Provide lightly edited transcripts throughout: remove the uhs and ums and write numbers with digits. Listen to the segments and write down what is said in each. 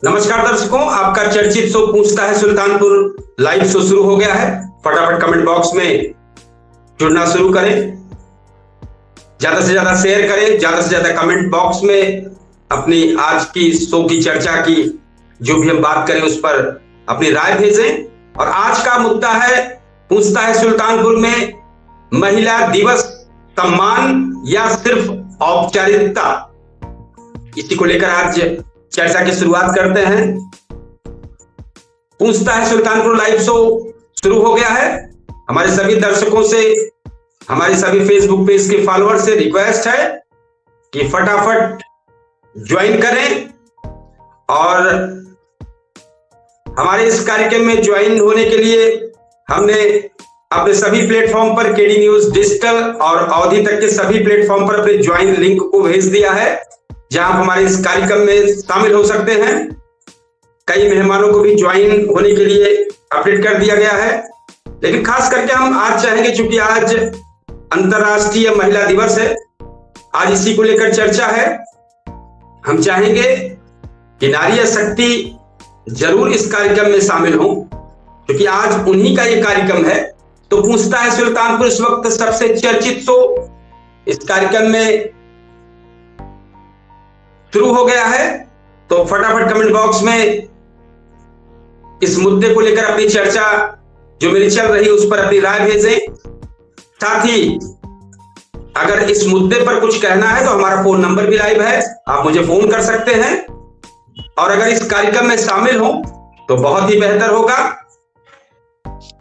नमस्कार दर्शकों, आपका चर्चित शो पूछता है सुल्तानपुर लाइव शो शुरू हो गया है। फटाफट कमेंट बॉक्स में जुड़ना शुरू करें, ज्यादा से ज्यादा शेयर करें, ज्यादा से ज्यादा कमेंट बॉक्स में अपनी आज की शो की चर्चा की जो भी हम बात करें उस पर अपनी राय भेजें। और आज का मुद्दा है पूछता है सुल्तानपुर में महिला दिवस सम्मान या सिर्फ औपचारिकता। इसी को लेकर आज चर्चा की शुरुआत करते हैं। पूछता है सुल्तानपुर लाइव शो शुरू हो गया है। हमारे सभी दर्शकों से, हमारे सभी फेसबुक पेज के फॉलोअर से रिक्वेस्ट है कि फटाफट ज्वाइन करें और हमारे इस कार्यक्रम में ज्वाइन होने के लिए हमने अपने सभी प्लेटफॉर्म पर केडी न्यूज डिजिटल और अवधि तक के सभी प्लेटफॉर्म पर अपने ज्वाइन लिंक को भेज दिया है, जहां आप हमारे इस कार्यक्रम में शामिल हो सकते हैं। कई मेहमानों को भी ज्वाइन होने के लिए अपडेट कर दिया गया है, लेकिन खास करके हम आज चाहेंगे, चूंकि आज अंतर्राष्ट्रीय महिला दिवस है, आज इसी को लेकर चर्चा है। हम चाहेंगे कि नारी शक्ति जरूर इस कार्यक्रम में शामिल हो, क्योंकि आज उन्हीं का ये कार्यक्रम है। तो पूछता है सुल्तानपुर इस वक्त सबसे चर्चित शो इस कार्यक्रम में शुरू हो गया है। तो फटाफट कमेंट बॉक्स में इस मुद्दे को लेकर अपनी चर्चा जो मेरी चल रही है उस पर अपनी राय भेजें। साथ ही अगर इस मुद्दे पर कुछ कहना है तो हमारा फोन नंबर भी लाइव है, आप मुझे फोन कर सकते हैं। और अगर इस कार्यक्रम में शामिल हो तो बहुत ही बेहतर होगा।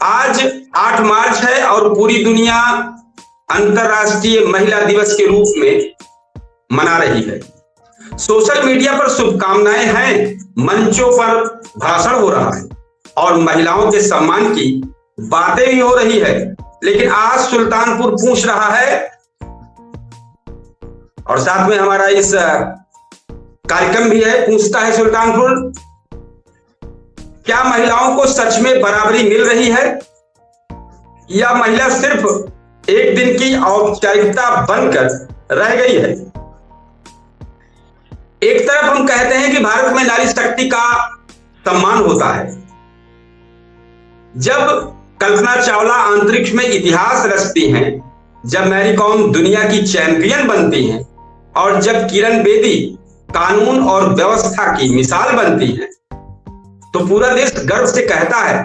आज 8 मार्च है और पूरी दुनिया अंतर्राष्ट्रीय महिला दिवस के रूप में मना रही है। सोशल मीडिया पर शुभकामनाएं हैं, मंचों पर भाषण हो रहा है और महिलाओं के सम्मान की बातें भी हो रही है। लेकिन आज सुल्तानपुर पूछ रहा है और साथ में हमारा इस कार्यक्रम भी है, पूछता है सुल्तानपुर, क्या महिलाओं को सच में बराबरी मिल रही है या महिला सिर्फ एक दिन की औपचारिकता बनकर रह गई है। एक तरफ हम कहते हैं कि भारत में नारी शक्ति का सम्मान होता है। जब कल्पना चावला अंतरिक्ष में इतिहास रचती हैं, जब मैरी कॉम दुनिया की चैंपियन बनती हैं और जब किरण बेदी कानून और व्यवस्था की मिसाल बनती हैं, तो पूरा देश गर्व से कहता है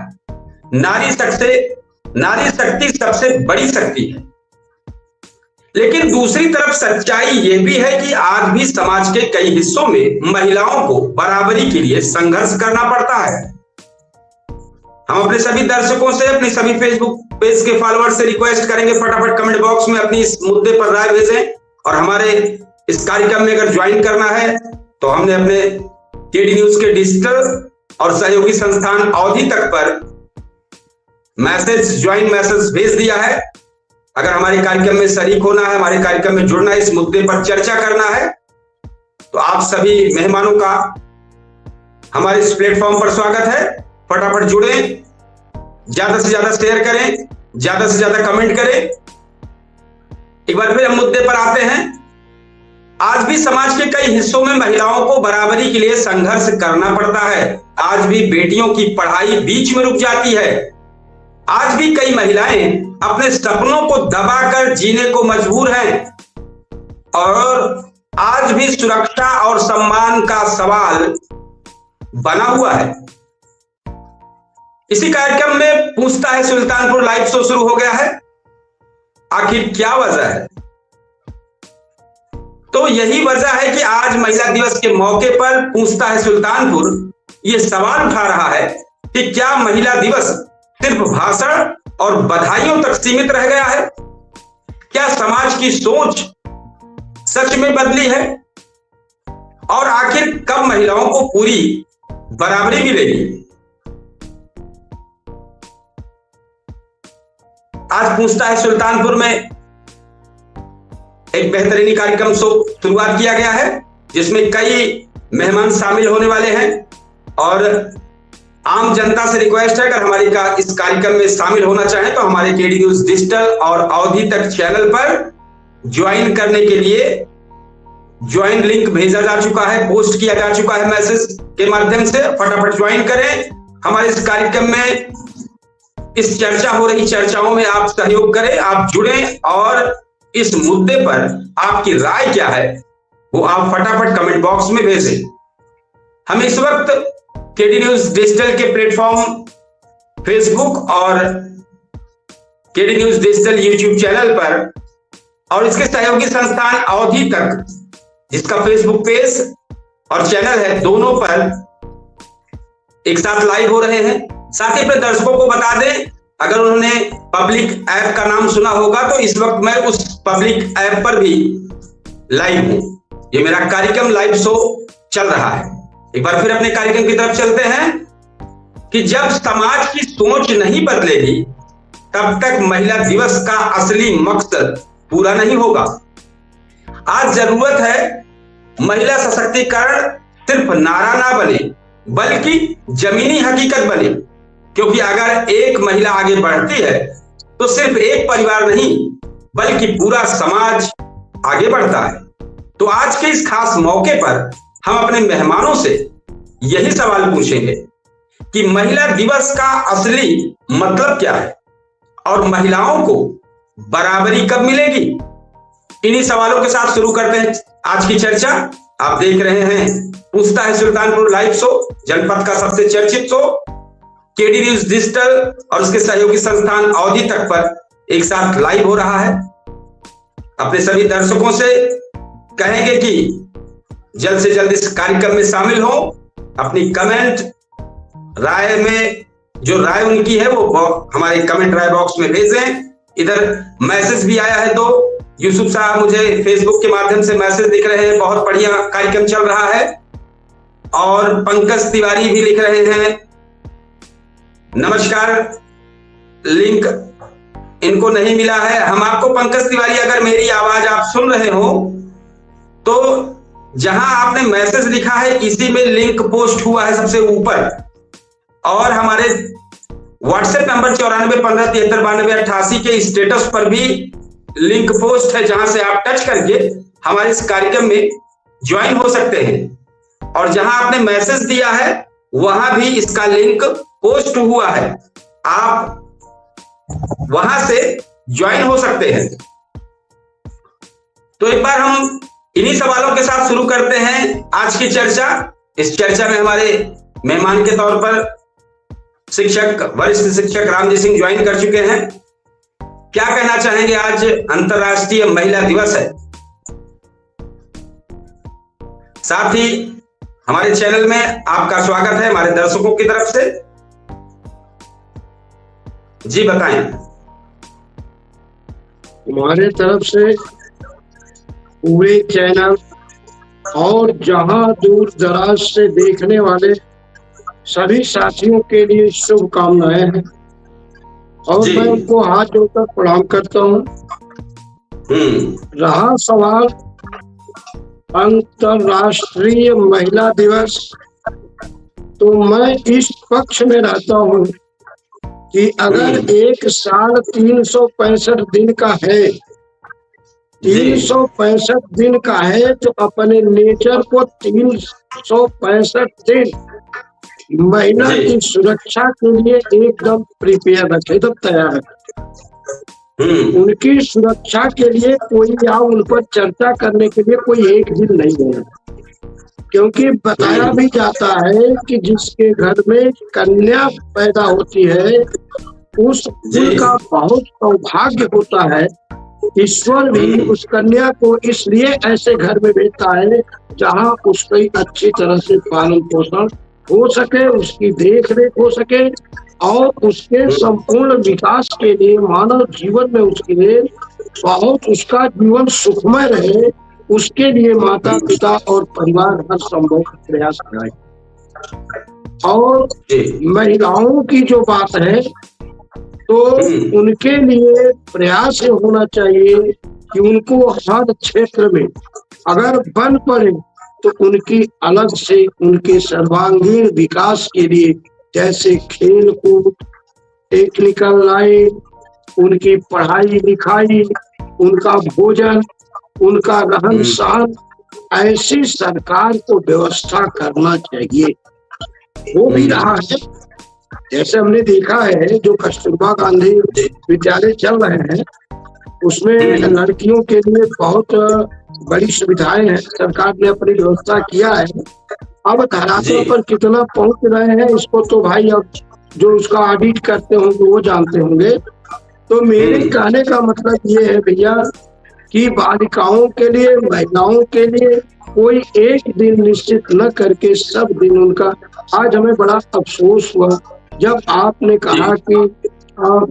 नारी शक्ति सबसे बड़ी शक्ति है। लेकिन दूसरी तरफ सच्चाई यह भी है कि आज भी समाज के कई हिस्सों में महिलाओं को बराबरी के लिए संघर्ष करना पड़ता है। हम अपने सभी दर्शकों से, अपने सभी फेसबुक पेज के फॉलोअर से रिक्वेस्ट करेंगे, फटाफट कमेंट बॉक्स में अपनी इस मुद्दे पर राय भेजें। और हमारे इस कार्यक्रम में अगर ज्वाइन करना है तो हमने अपने केडी न्यूज के डिजिटल और सहयोगी संस्थान अवधि तक पर ज्वाइन मैसेज भेज दिया है। अगर हमारे कार्यक्रम में शरीक होना है, हमारे कार्यक्रम में जुड़ना है, इस मुद्दे पर चर्चा करना है, तो आप सभी मेहमानों का हमारे इस प्लेटफॉर्म पर स्वागत है। फटाफट जुड़ें, ज्यादा से ज्यादा शेयर करें, ज्यादा से ज्यादा कमेंट करें। एक बार फिर हम मुद्दे पर आते हैं। आज भी समाज के कई हिस्सों में महिलाओं को बराबरी के लिए संघर्ष करना पड़ता है। आज भी बेटियों की पढ़ाई बीच में रुक जाती है। आज भी कई महिलाएं अपने सपनों को दबाकर जीने को मजबूर हैं और आज भी सुरक्षा और सम्मान का सवाल बना हुआ है। इसी कार्यक्रम में पूछता है सुल्तानपुर लाइव शो शुरू हो गया है। आखिर क्या वजह है? तो यही वजह है कि आज महिला दिवस के मौके पर पूछता है सुल्तानपुर यह सवाल उठा रहा है कि क्या महिला दिवस सिर्फ भाषण और बधाइयों तक सीमित रह गया है? क्या समाज की सोच सच में बदली है? और आखिर कब महिलाओं को पूरी बराबरी मिलेगी? आज पूछता है सुल्तानपुर में एक बेहतरीन कार्यक्रम शुरुआत किया गया है, जिसमें कई मेहमान शामिल होने वाले हैं और आम जनता से रिक्वेस्ट है, अगर हमारी इस कार्यक्रम में शामिल होना चाहें तो हमारे केडी न्यूज डिजिटल और अवधि तक चैनल पर ज्वाइन करने के लिए ज्वाइन लिंक भेजा जा चुका है, पोस्ट किया जा चुका है मैसेज के माध्यम से। फटाफट ज्वाइन करें, हमारे इस कार्यक्रम में इस चर्चा हो रही चर्चाओं में आप सहयोग करें, आप जुड़ें और इस मुद्दे पर आपकी राय क्या है वो आप फटाफट कमेंट बॉक्स में भेजें। हम इस वक्त केडी न्यूज डिजिटल के प्लेटफॉर्म फेसबुक और KD news digital YouTube channel पर और इसके सहयोगी संस्थान अवधि तक, जिसका फेसबुक पेज और चैनल है, दोनों पर एक साथ लाइव हो रहे हैं। साथ ही अपने दर्शकों को बता दें, अगर उन्होंने पब्लिक ऐप का नाम सुना होगा तो इस वक्त मैं उस पब्लिक ऐप पर भी लाइव हूं। ये मेरा कार्यक्रम लाइव शो चल रहा है। एक बार फिर अपने कार्यक्रम की तरफ चलते हैं कि जब समाज की सोच नहीं बदलेगी तब तक महिला दिवस का असली मकसद पूरा नहीं होगा। आज जरूरत है महिला सशक्तिकरण सिर्फ नारा ना बने बल्कि जमीनी हकीकत बने, क्योंकि अगर एक महिला आगे बढ़ती है तो सिर्फ एक परिवार नहीं बल्कि पूरा समाज आगे बढ़ता है। तो आज के इस खास मौके पर हम अपने मेहमानों से यही सवाल पूछेंगे कि महिला दिवस का असली मतलब क्या है और महिलाओं को बराबरी कब मिलेगी। इन्हीं सवालों के साथ शुरू करते हैं आज की चर्चा। आप देख रहे हैं पूछता है सुल्तानपुर लाइव शो, जनपद का सबसे चर्चित शो केडी न्यूज डिजिटल और उसके सहयोगी संस्थान अवधि तक पर एक साथ लाइव हो रहा है। अपने सभी दर्शकों से कहेंगे कि जल्द से जल्द इस कार्यक्रम में शामिल हो, अपनी कमेंट राय में जो राय उनकी है वो हमारे कमेंट राय बॉक्स में भेजें। इधर मैसेज भी आया है, तो यूसुफ साहब मुझे फेसबुक के माध्यम से मैसेज दिख रहे हैं, बहुत बढ़िया कार्यक्रम चल रहा है। और पंकज तिवारी भी लिख रहे हैं नमस्कार, लिंक इनको नहीं मिला है। हम आपको पंकज तिवारी, अगर मेरी आवाज आप सुन रहे हो तो जहां आपने मैसेज लिखा है इसी में लिंक पोस्ट हुआ है सबसे ऊपर, और हमारे व्हाट्सएप नंबर 9415739288 के स्टेटस पर भी लिंक पोस्ट है, जहां से आप टच करके हमारे इस कार्यक्रम में ज्वाइन हो सकते हैं। और जहां आपने मैसेज दिया है वहां भी इसका लिंक पोस्ट हुआ है, आप वहां से ज्वाइन हो सकते हैं। तो एक बार हम इन्हीं सवालों के साथ शुरू करते हैं आज की चर्चा। इस चर्चा में हमारे मेहमान के तौर पर शिक्षक, वरिष्ठ शिक्षक रामजी सिंह ज्वाइन कर चुके हैं। क्या कहना चाहेंगे? आज अंतर्राष्ट्रीय महिला दिवस है, साथ ही हमारे चैनल में आपका स्वागत है हमारे दर्शकों की तरफ से। जी बताएं। हमारे तरफ से पूरे चैनल और जहां दूर दराज से देखने वाले सभी साथियों के लिए शुभकामनाएं हैं और मैं उनको हाथ जोड़कर प्रणाम करता हूँ। रहा सवाल अंतर्राष्ट्रीय महिला दिवस, तो मैं इस पक्ष में रहता हूँ कि अगर एक साल 365 दिन का है, 365 दिन का है, तो अपने नेचर को 365 दिन महिला की सुरक्षा के लिए एकदम प्रिपेयर रखे, तो तैयार रखे। उनकी सुरक्षा के लिए कोई या उन पर चर्चा करने के लिए कोई एक दिन नहीं है, क्योंकि बताया भी जाता है कि जिसके घर में कन्या पैदा होती है उस कुल का बहुत सौभाग्य होता है। ईश्वर भी उस कन्या को इसलिए ऐसे घर में भेजता है जहाँ उसकी अच्छी तरह से पालन पोषण हो सके, उसकी देख रेख हो सके और उसके संपूर्ण विकास के लिए, मानव जीवन में उसके लिए बहुत उसका जीवन सुखमय रहे, उसके लिए माता पिता और परिवार हर संभव प्रयास कराए। और महिलाओं की जो बात है तो उनके लिए प्रयास होना चाहिए कि उनको हर क्षेत्र में अगर बन पड़े तो उनकी अलग से उनके सर्वांगीण विकास के लिए, जैसे खेल कूद, टेक्निकल लाइन, उनकी पढ़ाई लिखाई, उनका भोजन, उनका रहन सहन, ऐसी सरकार को व्यवस्था करना चाहिए। हो भी रहा है, जैसे हमने देखा है जो कस्तूरबा गांधी विद्यालय चल रहे हैं उसमें लड़कियों के लिए बहुत बड़ी सुविधाएं हैं, सरकार ने अपनी व्यवस्था किया है। अब धरातल पर कितना पहुंच रहे हैं इसको तो भाई अब जो उसका ऑडिट करते होंगे वो जानते होंगे। तो मेरे कहने का मतलब ये है भैया कि बालिकाओं के लिए, महिलाओं के लिए कोई एक दिन निश्चित न करके सब दिन उनका। आज हमें बड़ा अफसोस हुआ जब आपने कहा कि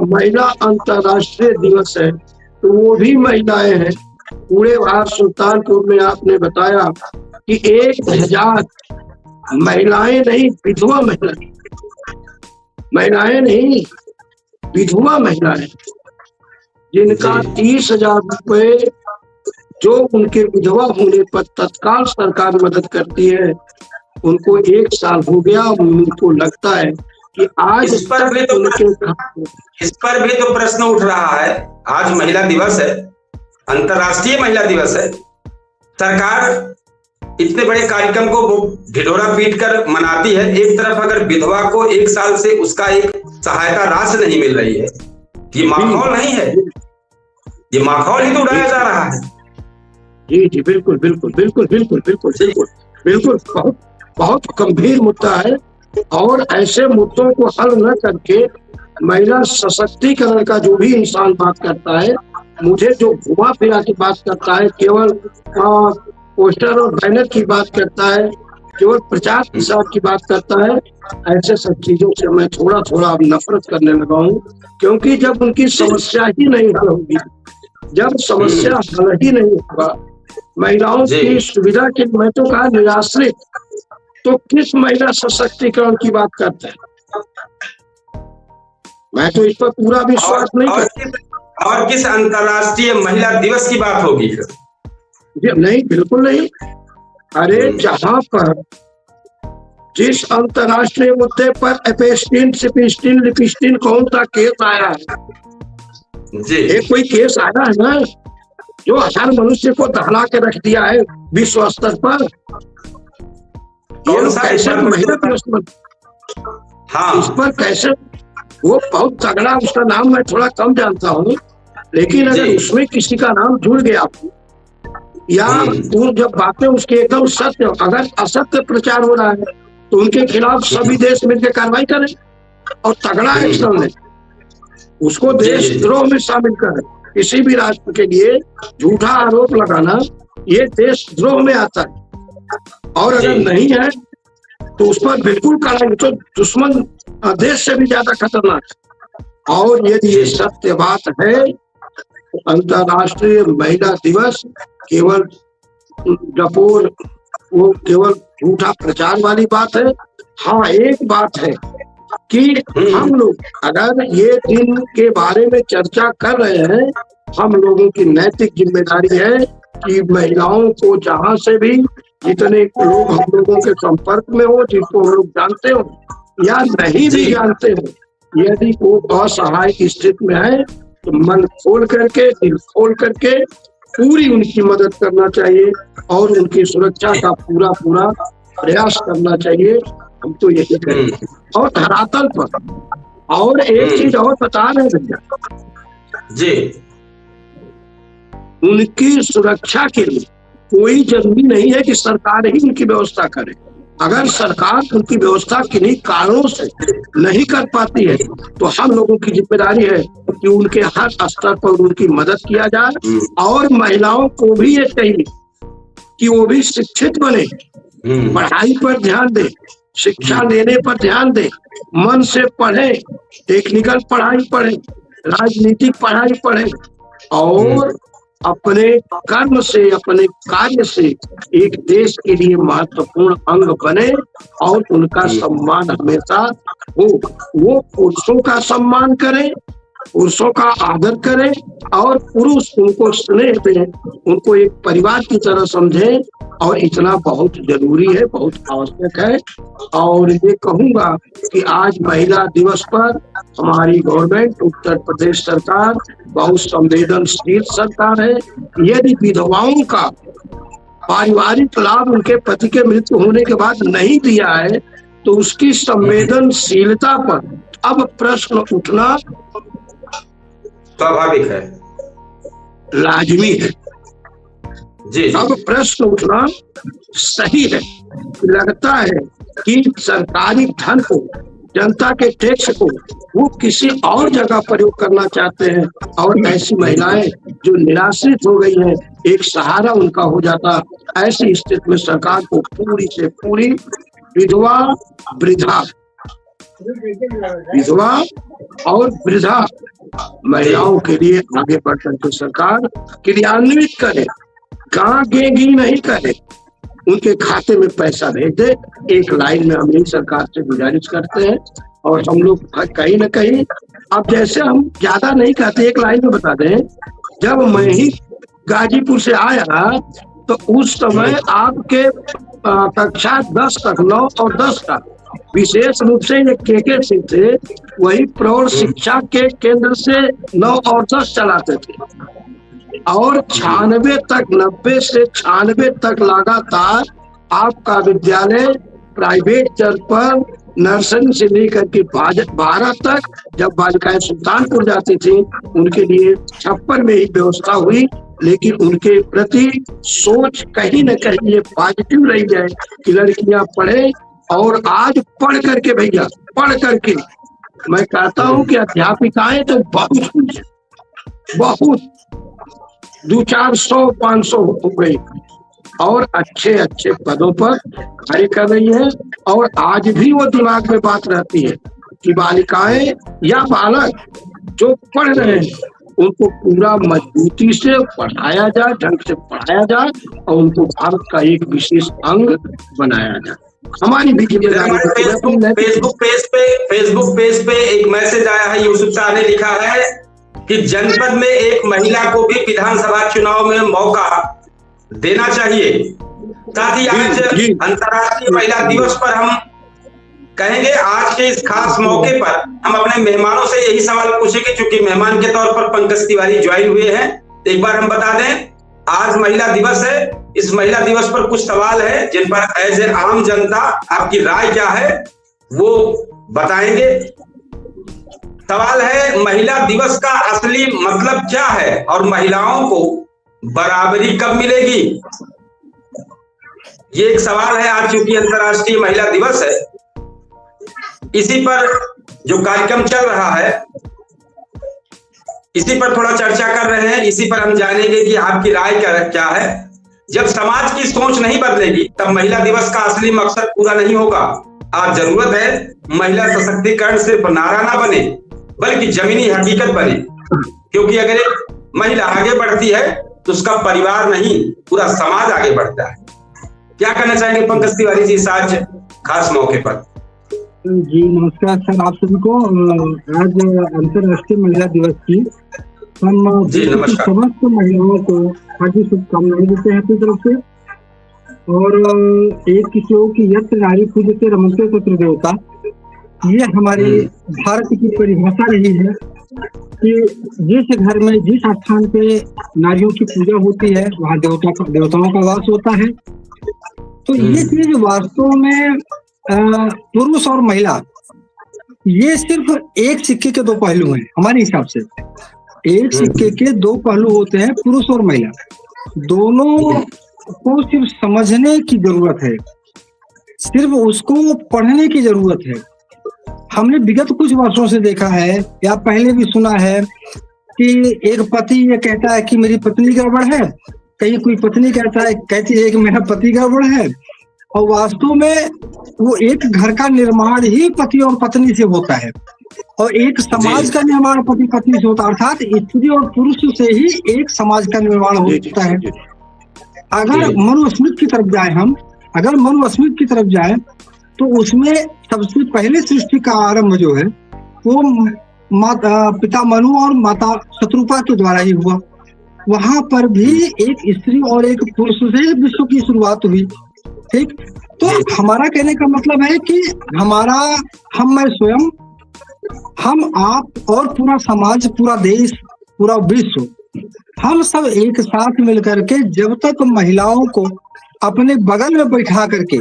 महिला अंतर्राष्ट्रीय दिवस है, तो वो भी महिलाएं हैं। पूरे बाहर सुल्तानपुर में आपने बताया कि 1000 महिलाएं नहीं, विधवा महिलाएं नहीं, विधवा महिलाएं, जिनका 30,000 रुपए जो उनके विधवा होने पर तत्काल सरकार मदद करती है, उनको 1 साल हो गया। उनको लगता है कि आज इस पर भी तो प्रश्न उठ रहा है। आज महिला दिवस है, अंतर्राष्ट्रीय महिला दिवस है, सरकार इतने बड़े कार्यक्रम को ढिढोरा पीट कर मनाती है। एक तरफ अगर विधवा को 1 साल से उसका एक सहायता राशि नहीं मिल रही है, ये माहौल नहीं है, ये माहौल ही तो उड़ाया जा रहा है। जी जी बिल्कुल बिल्कुल बिल्कुल बिल्कुल बिल्कुल बिल्कुल बिल्कुल बहुत बहुत गंभीर मुद्दा है। और ऐसे मुद्दों को हल न करके महिला सशक्तिकरण का जो भी इंसान बात करता है, मुझे जो घुमा फिरा की बात करता है, केवल पोस्टर और बैनर की बात करता है, केवल प्रचार प्रसार की बात करता है, ऐसे सब चीजों से मैं थोड़ा थोड़ा अब नफरत करने लगा हूँ। क्योंकि जब उनकी समस्या ही नहीं हल होगी, जब समस्या हल ही नहीं होगा, महिलाओं की सुविधा के, मैं तो कहा निराश्रित, तो किस महिला सशक्तिकरण की बात करते हैं? मैं तो इस पर पूरा विश्वास नहीं करता। और किस अंतर्राष्ट्रीय महिला दिवस की बात होगी? नहीं, बिल्कुल नहीं। अरे जहां पर जिस अंतर्राष्ट्रीय मुद्दे पर एपेस्टिन, सिपिस्टिन, लिपिस्टिन कौन सा केस आया है? एक कोई केस आया है ना जो हर मनुष्य को दहला के रख दिया है विश्व स्तर पर। कैसे महिला दिवस पर, हाँ, इस पर कैसे, वो बहुत तगड़ा, उसका नाम मैं थोड़ा कम जानता हूँ, लेकिन अगर उसमें किसी का नाम जुड़ गया या वो जब बातें उसके एकदम सत्य, अगर असत्य प्रचार हो रहा है तो उनके खिलाफ सभी देश मिलकर कार्रवाई करें और तगड़ा एक्शन लें, उसको देशद्रोह में शामिल करें। किसी भी राष्ट्र के लिए झूठा आरोप लगाना ये देशद्रोह में आता है। और अगर नहीं है तो उस पर बिल्कुल कड़ाई, तो दुश्मन देश से भी ज्यादा खतरनाक है। और यदि ये सत्य बात है तो अंतर्राष्ट्रीय महिला दिवस केवल डपोर, वो केवल झूठा प्रचार वाली बात है। हाँ, एक बात है कि हम लोग अगर ये दिन के बारे में चर्चा कर रहे हैं, हम लोगों की नैतिक जिम्मेदारी है कि महिलाओं को जहां से भी, जितने लोग हम लोगों के संपर्क में हो, जिसको हम लोग जानते हो या नहीं भी जानते हो, यदि वो असहाय की स्थिति में है तो मन खोल करके, दिल खोल करके पूरी उनकी मदद करना चाहिए और उनकी सुरक्षा का पूरा पूरा प्रयास करना चाहिए। हम तो यही करेंगे। और धरातल पर और एक चीज और बता रहे भैया जी, उनकी सुरक्षा के लिए कोई जरूरी नहीं है कि सरकार ही उनकी व्यवस्था करे। अगर सरकार उनकी व्यवस्था किन्हीं कारणों से नहीं कर पाती है तो हम लोगों की जिम्मेदारी है कि उनके हर स्तर पर उनकी मदद किया जाए। और महिलाओं को भी ये चाहिए कि वो भी शिक्षित बने, पढ़ाई पर ध्यान दे, शिक्षा लेने पर ध्यान दे, मन से पढ़े, टेक्निकल पढ़ाई पढ़े, राजनीतिक पढ़ाई पढ़े और अपने कर्म से, अपने कार्य से एक देश के लिए महत्वपूर्ण अंग बने और उनका सम्मान हमेशा हो। वो पुरुषों का सम्मान करें, पुरुषों का आदर करें और पुरुष उनको स्नेह दें, उनको एक परिवार की तरह समझें। और इतना बहुत जरूरी है, बहुत आवश्यक है। और ये कहूंगा कि आज महिला दिवस पर हमारी गवर्नमेंट, उत्तर प्रदेश सरकार बहुत संवेदनशील सरकार है। यदि विधवाओं का पारिवारिक लाभ उनके पति के मृत्यु होने के बाद नहीं दिया है, तो उसकी संवेदनशीलता पर अब प्रश्न उठना स्वाभाविक है, लाजमी है। जी। अब प्रश्न उठना सही है। लगता है कि सरकारी धन को, जनता के टैक्स को वो किसी और जगह प्रयोग करना चाहते हैं, और ऐसी महिलाएं जो निराश्रित हो गई हैं, एक सहारा उनका हो जाता। ऐसी स्थिति में सरकार को पूरी से पूरी विधवा और वृद्धा महिलाओं के लिए आगे बढ़ करके सरकार क्रियान्वित करे, गांगेगी नहीं करे, उनके खाते में पैसा भेज दे। एक लाइन में हम यही सरकार से गुजारिश करते हैं। और हम लोग कहीं ना कहीं, अब जैसे हम ज्यादा नहीं कहते, एक लाइन में बता दें, जब मैं ही गाजीपुर से आया तो उस समय आपके कक्षा 10 तक, 9 और 10 तक विशेष रूप से ये के सिंह थे, वही प्रौढ़ शिक्षा के केंद्र से 9 और 10 चलाते थे, और 96 तक, 90 से 96 तक लगातार आपका विद्यालय प्राइवेट चल पर नर्सरी से लेकर के 12 तक, जब बालिकाएं सुल्तानपुर जाती थी उनके लिए 56 में ही व्यवस्था हुई। लेकिन उनके प्रति सोच कहीं न कहीं ये पॉजिटिव रही है कि लड़कियां पढ़े। और आज पढ़ करके, भैया पढ़ करके मैं कहता हूँ कि अध्यापिकाएं तो बहुत 200-400-500 हो गई, और अच्छे अच्छे पदों पर कार्य कर रही है। और आज भी वो दिमाग में बात रहती है कि बालिकाएं या बालक जो पढ़ रहे हैं उनको पूरा मजबूती से पढ़ाया जाए, ढंग से पढ़ाया जाए, और उनको भारत का एक विशेष अंग बनाया जाए। हमारी भी फेसबुक पेज पे एक मैसेज आया है, यूसुफ शाह ने लिखा है कि जनपद में एक महिला को भी विधानसभा चुनाव में मौका देना चाहिए। साथ ही आज अंतर्राष्ट्रीय महिला दिवस पर हम कहेंगे, आज के इस खास मौके पर हम अपने मेहमानों से यही सवाल पूछेंगे, क्योंकि मेहमान के तौर पर पंकज तिवारी ज्वाइन हुए हैं। एक बार हम बता दें, आज महिला दिवस है। इस महिला दिवस पर कुछ सवाल है जिन पर एज ए आम जनता आपकी राय क्या है वो बताएंगे। सवाल है, महिला दिवस का असली मतलब क्या है और महिलाओं को बराबरी कब मिलेगी? ये एक सवाल है। आज चूंकि अंतर्राष्ट्रीय महिला दिवस है, इसी पर जो कार्यक्रम चल रहा है इसी पर थोड़ा चर्चा कर रहे हैं। इसी पर हम जानेंगे कि आपकी राय क्या है। जब समाज की सोच नहीं बदलेगी तब महिला दिवस का असली मकसद पूरा नहीं होगा। आज जरूरत है महिला सशक्तिकरण सिर्फ नारा ना बने बल्कि जमीनी हकीकत बने, क्योंकि अगर एक महिला आगे बढ़ती है तो उसका परिवार नहीं पूरा समाज आगे बढ़ता है। क्या कहना चाहेंगे पंकज तिवारी जी इस आज खास मौके पर? जी नमस्कार सर, आप सभी को आज अंतर्राष्ट्रीय महिला दिवस की हम समस्त महिलाओं को हार्दिक शुभकामनाएं देते हैं अपनी तरफ से। और एक किसी की यत्र नारी पूजते रमन्ते तत्र देवता, ये हमारी भारत की परिभाषा रही है कि जिस घर में जिस स्थान पे नारियों की पूजा होती है वहाँ देवताओं का वास होता है। तो ये चीज वास्तव में पुरुष और महिला ये सिर्फ एक सिक्के के दो पहलू हैं हमारे हिसाब से। एक सिक्के के दो पहलू होते हैं, पुरुष और महिला। दोनों को सिर्फ समझने की जरूरत है, सिर्फ उसको पढ़ने की जरूरत है। हमने विगत कुछ वर्षों से देखा है या पहले भी सुना है कि एक पति ये कहता है कि मेरी पत्नी गड़बड़ है, कहीं कोई पत्नी कहती है कि मेरा पति गड़बड़ है। और वास्तव में वो एक घर का निर्माण ही पति और पत्नी से होता है, और एक समाज का निर्माण पति पत्नी से होता है, अर्थात स्त्री और पुरुष से ही एक समाज का निर्माण होता है। अगर मनुस्मृति की तरफ जाए हम, अगर मनुस्मृति की तरफ जाए तो उसमें सबसे पहले सृष्टि का आरंभ जो है वो पिता मनु और माता शत्रुपा के द्वारा ही हुआ। वहां पर भी एक स्त्री और एक पुरुष से विश्व की शुरुआत हुई। ठीक, तो हमारा कहने का मतलब है कि मैं स्वयं, हम आप और पूरा समाज, पूरा देश, पूरा विश्व, हम सब एक साथ मिलकर के जब तक महिलाओं को अपने बगल में बैठा करके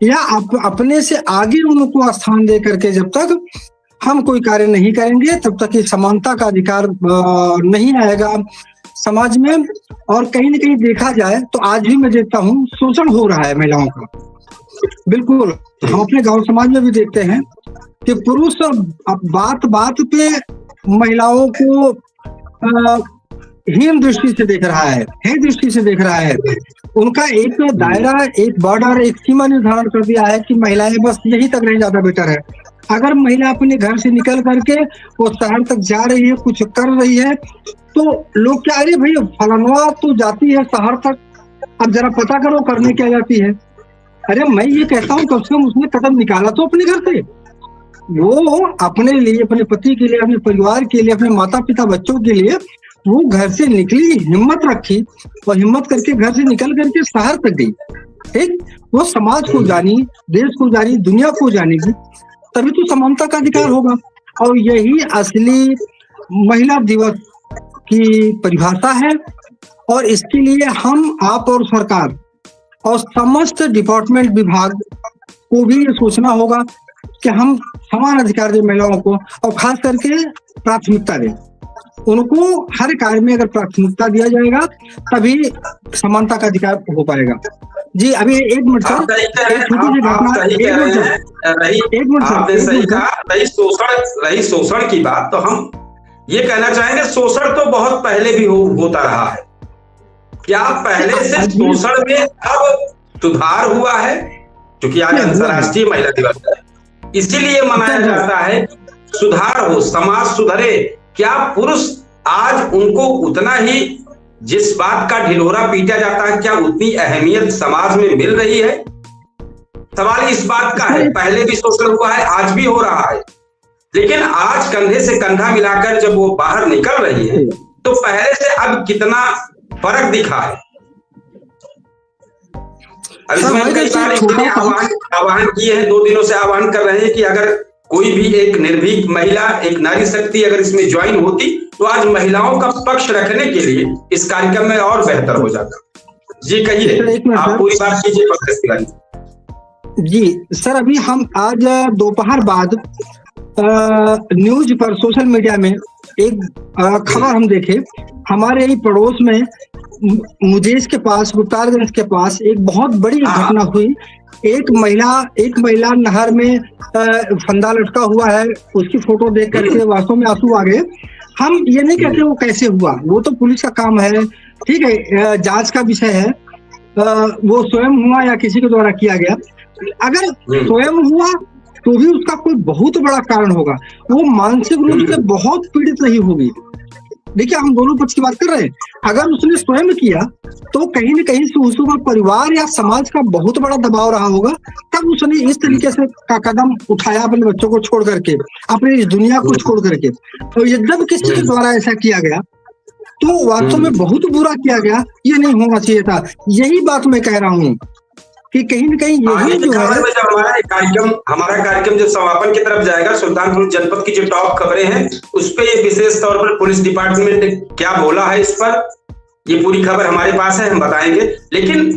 या अपने से आगे उनको स्थान दे करके जब तक हम कोई कार्य नहीं करेंगे तब तक ये समानता का अधिकार नहीं आएगा समाज में। और कहीं न कहीं देखा जाए तो आज भी मैं देखता हूँ शोषण हो रहा है महिलाओं का। बिल्कुल, हम अपने गांव समाज में भी देखते हैं कि पुरुष बात बात पे महिलाओं को हीन दृष्टि से देख रहा है, हे दृष्टि से देख रहा है। उनका एक दायरा, एक बॉर्डर, एक सीमा निर्धारण कर दिया है कि महिलाएं बस यही तक रह ज्यादा बेटर है। अगर महिला अपने घर से निकल करके वो शहर तक जा रही है, कुछ कर रही है, तो लोग क्या, अरे भाई फलाना तो जाती है शहर तक, अब जरा पता करो करने क्या जाती है। अरे मैं ये कहता हूँ कम से कम उसने कदम निकाला तो अपने घर से, वो अपने लिए, अपने पति के लिए, अपने परिवार के लिए, अपने माता पिता बच्चों के लिए वो घर से निकली, हिम्मत रखी और हिम्मत करके घर से निकल करके शहर तक गई। ठीक, वो समाज को जानी, देश को जानी, दुनिया को जानेगी, तभी तो समानता का अधिकार होगा। और यही असली महिला दिवस की परिभाषा है। और इसके लिए हम, आप और सरकार और समस्त डिपार्टमेंट विभाग को भी ये सोचना होगा कि हम समान अधिकार दें महिलाओं को, और खास करके प्राथमिकता दें उनको। हर कार्य में अगर प्राथमिकता दिया जाएगा तभी समानता का अधिकार हो पाएगा। जी अभी एक मिनट सर, एक छोटी सी घटना, एक मिनट सर, रही शोषण की बात, तो हम ये कहना चाहेंगे शोषण तो बहुत पहले भी होता रहा है। क्या पहले से शोषण में अब सुधार हुआ है? क्योंकि आज अंतर्राष्ट्रीय महिला दिवस है, इसीलिए मनाया जाता है सुधार हो, समाज सुधरे। क्या पुरुष आज उनको उतना ही जिस बात का ढिढोरा पीटा जाता है, क्या उतनी अहमियत समाज में मिल रही है? सवाल इस बात का है। पहले भी शोषण हुआ है, आज भी हो रहा है, लेकिन आज कंधे से कंधा मिलाकर जब वो बाहर निकल रही है तो पहले से अब कितना फर्क दिखा है। अब इसमें कई सारे आह्वान किए हैं, 2 दिनों से आह्वान कर रहे हैं कि अगर कोई भी एक निर्भीक महिला, एक नारी शक्ति अगर इसमें ज्वाइन होती तो आज महिलाओं का पक्ष रखने के लिए इस कार्यक्रम में और बेहतर हो जाता। जी कहिए, आप पूरी बात कीजिए। जी सर, अभी हम आज दोपहर बाद न्यूज पर, सोशल मीडिया में एक खबर हम देखे। हमारे ही पड़ोस में मुजेश के पास, गुप्तारगंज के पास एक बहुत बड़ी घटना हुई। एक महिला नहर में फंदा लटका हुआ है, उसकी फोटो देख करके वास्तव में आंसू आ गए। हम ये नहीं कहते वो कैसे हुआ, वो तो पुलिस का काम है, ठीक है, जांच का विषय है। वो स्वयं हुआ या किसी के द्वारा किया गया, अगर स्वयं हुआ तो भी उसका कोई बहुत बड़ा कारण होगा, वो मानसिक रूप से बहुत पीड़ित नहीं होगी। देखिए, हम दोनों पक्ष की बात कर रहे हैं। अगर उसने स्वयं किया तो कहीं न कहीं से उसका परिवार या समाज का बहुत बड़ा दबाव रहा होगा, तब उसने इस तरीके से का कदम उठाया, अपने बच्चों को छोड़ करके, अपनी इस दुनिया को छोड़ करके। तो यद्यपि किसी के द्वारा ऐसा किया गया तो वास्तव में बहुत बुरा किया गया, ये नहीं होना चाहिए था। यही बात मैं कह रहा हूँ कि कहीं न कहीं यही जो है, हमारा कार्यक्रम जब समापन की तरफ जाएगा, सुल्तानपुर जनपद की जो टॉप खबरें हैं उस पे ये विशेष तौर पर पुलिस डिपार्टमेंट ने क्या बोला है, इस पर ये पूरी खबर हमारे पास है, हम बताएंगे। लेकिन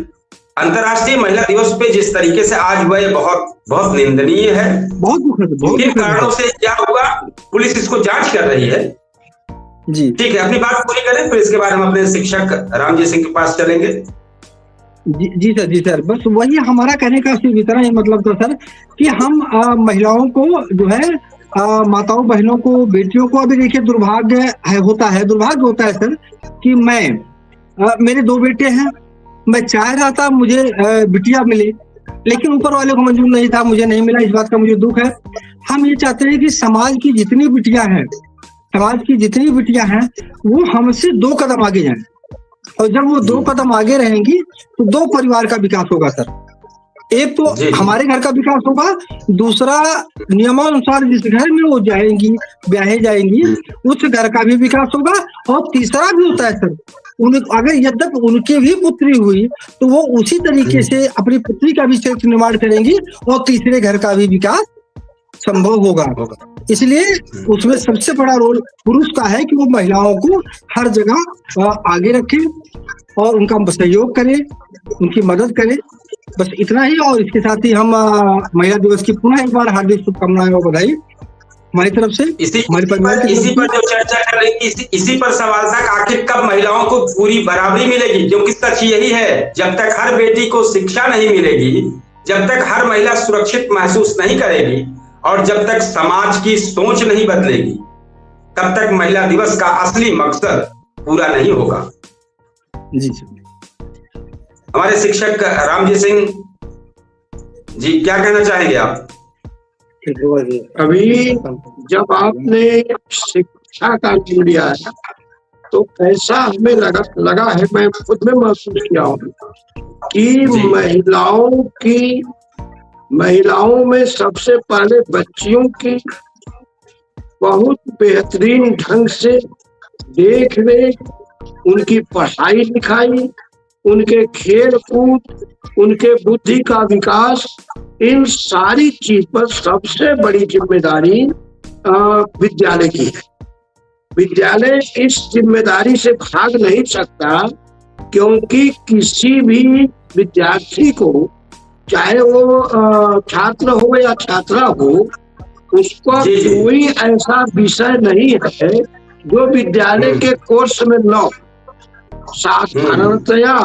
अंतर्राष्ट्रीय महिला दिवस पे जिस तरीके से आज हुआ, ये बहुत बहुत निंदनीय है। किन कारणों से क्या हुआ, पुलिस इसको जांच कर रही है। जी ठीक है, अपनी बात पूरी करें, फिर इसके बाद हम अपने शिक्षक रामजी सिंह के पास चलेंगे। जी सर, बस वही हमारा कहने का सिर्फ इतना ही मतलब था सर कि हम महिलाओं को जो है, माताओं बहनों को, बेटियों को, अभी देखिए दुर्भाग्य होता है सर कि मेरे 2 बेटे हैं, मैं चाह रहा था मुझे बिटिया मिले, लेकिन ऊपर वाले को मंजूर नहीं था, मुझे नहीं मिला। इस बात का मुझे दुख है। हम ये चाहते हैं कि समाज की जितनी बिटियां हैं वो हमसे 2 कदम आगे जाएं, और जब वो 2 कदम आगे रहेंगी तो 2 परिवार का विकास होगा सर। एक तो हमारे घर का विकास होगा, दूसरा नियमानुसार जिस घर में वो जाएंगी, ब्याहे जाएंगी, उस घर का भी विकास होगा। और तीसरा भी होता है सर, अगर यद्यपि उनकी भी पुत्री हुई तो वो उसी तरीके से अपनी पुत्री का भी चरित्र निर्माण करेंगी और तीसरे घर का भी विकास संभव होगा। इसलिए उसमें सबसे बड़ा रोल पुरुष का है कि वो महिलाओं को हर जगह आगे रखे और उनका सहयोग करे, उनकी मदद करे। बस इतना ही। और इसके साथ ही हम महिला दिवस की पुनः एक बार हार्दिक शुभकामनाएं और बधाई हमारी तरफ से। इसी पर जो चर्चा कर रही थी, इसी पर सवाल था कि आखिर कब महिलाओं को पूरी बराबरी मिलेगी, क्योंकि सच यही है, जब तक हर बेटी को शिक्षा नहीं मिलेगी, जब तक हर महिला सुरक्षित महसूस नहीं करेगी और जब तक समाज की सोच नहीं बदलेगी, तब तक महिला दिवस का असली मकसद पूरा नहीं होगा। जी हमारे शिक्षक रामजी सिंह जी, क्या कहना चाहेंगे आप? अभी जब आपने शिक्षा का नाम लिया है तो कैसा हमें लगा है, मैं खुद में महसूस किया हूँ कि महिलाओं में सबसे पहले बच्चियों की बहुत बेहतरीन ढंग से देख रेख, उनकी पढ़ाई लिखाई, उनके खेल कूद, उनके बुद्धि का विकास, इन सारी चीज पर सबसे बड़ी जिम्मेदारी विद्यालय की है। विद्यालय इस जिम्मेदारी से भाग नहीं सकता, क्योंकि किसी भी विद्यार्थी को, चाहे वो छात्र हो या छात्रा हो, उसका कोई ऐसा विषय नहीं है जो विद्यालय के कोर्स में न हो। साधारणतया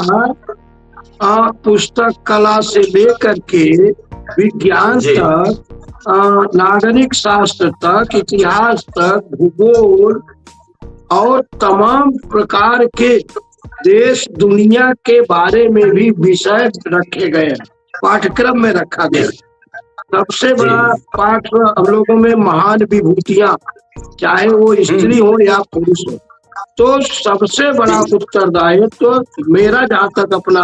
पुस्तक कला से लेकर के विज्ञान तक, नागरिक शास्त्र तक, इतिहास तक, भूगोल और तमाम प्रकार के देश दुनिया के बारे में भी विषय रखे गए हैं, पाठ्यक्रम में रखा गया। सबसे बड़ा पाठ हम लोगों में महान विभूतियां, चाहे वो स्त्री हो या पुरुष हो, तो सबसे बड़ा उत्तरदायित्व मेरा जहाँ तक अपना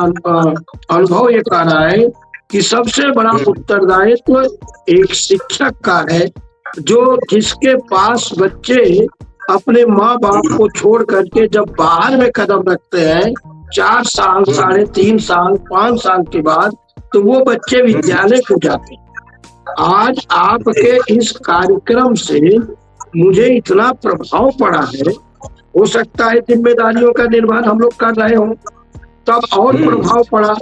अनुभव ये कह रहा है कि सबसे बड़ा उत्तरदायित्व एक शिक्षक का है, जो जिसके पास बच्चे अपने माँ बाप को छोड़ करके जब बाहर में कदम रखते हैं 4 साल, 3.5 साल, 5 साल के बाद, तो वो बच्चे विद्यालय को जाते हैं। आज आपके इस कार्यक्रम से मुझे इतना प्रभाव पड़ा है, हो सकता है जिम्मेदारियों का निर्वहन हम लोग कर रहे हो, तब और प्रभाव पड़ा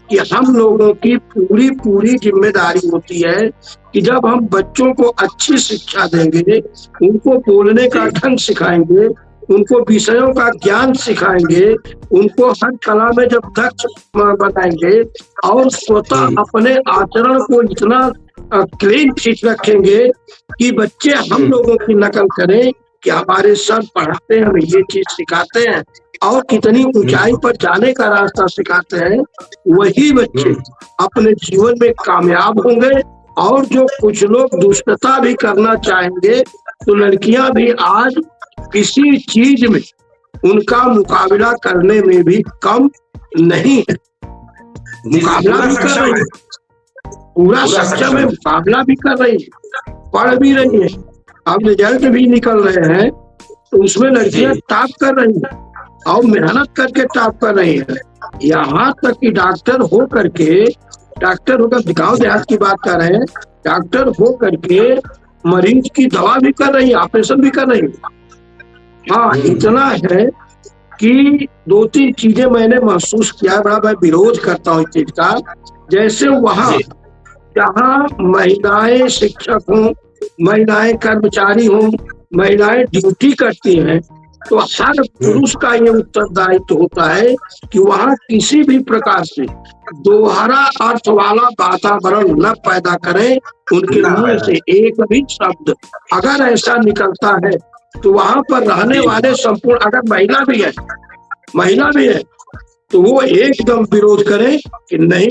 कि हम लोगों की पूरी जिम्मेदारी होती है कि जब हम बच्चों को अच्छी शिक्षा देंगे, उनको बोलने का ढंग सिखाएंगे, उनको विषयों का ज्ञान सिखाएंगे, उनको हर कला में जब दक्ष बनाएंगे और स्वतः अपने आचरण को इतना क्लीन फिट रखेंगे कि बच्चे हम लोगों की नकल करें कि हमारे सर पढ़ाते हैं, हमें ये चीज सिखाते हैं और कितनी ऊंचाई पर जाने का रास्ता सिखाते हैं, वही बच्चे अपने जीवन में कामयाब होंगे। और जो कुछ लोग दुष्टता भी करना चाहेंगे, तो लड़कियां भी आज किसी चीज में उनका मुकाबला करने में भी कम नहीं है, मुकाबला भी कर रही है, पूरा सक्षम है, मुकाबला भी कर रही है, पढ़ भी रही है। अब रिजल्ट भी निकल रहे हैं तो उसमें लड़कियां टॉप कर रही हैं और मेहनत करके टॉप कर रही है। यहाँ तक कि डॉक्टर होकर गाँव देहात की बात कर रहे हैं, डॉक्टर हो करके मरीज की दवा भी कर रही है, ऑपरेशन भी कर रही है। हाँ, इतना है कि 2-3 चीजें मैंने महसूस किया, बड़ा मैं विरोध करता हूँ इस चीज का। जैसे वहाँ जहाँ महिलाएं शिक्षक हों, महिलाएं कर्मचारी हों, महिलाएं ड्यूटी करती हैं, तो हर पुरुष का ये उत्तरदायित्व होता है कि वहाँ किसी भी प्रकार से दोहरा अर्थ वाला वातावरण न पैदा करें। उनके मुंह से एक भी शब्द अगर ऐसा निकलता है तो वहाँ पर रहने वाले संपूर्ण, अगर महिला भी है तो वो एकदम विरोध करें कि नहीं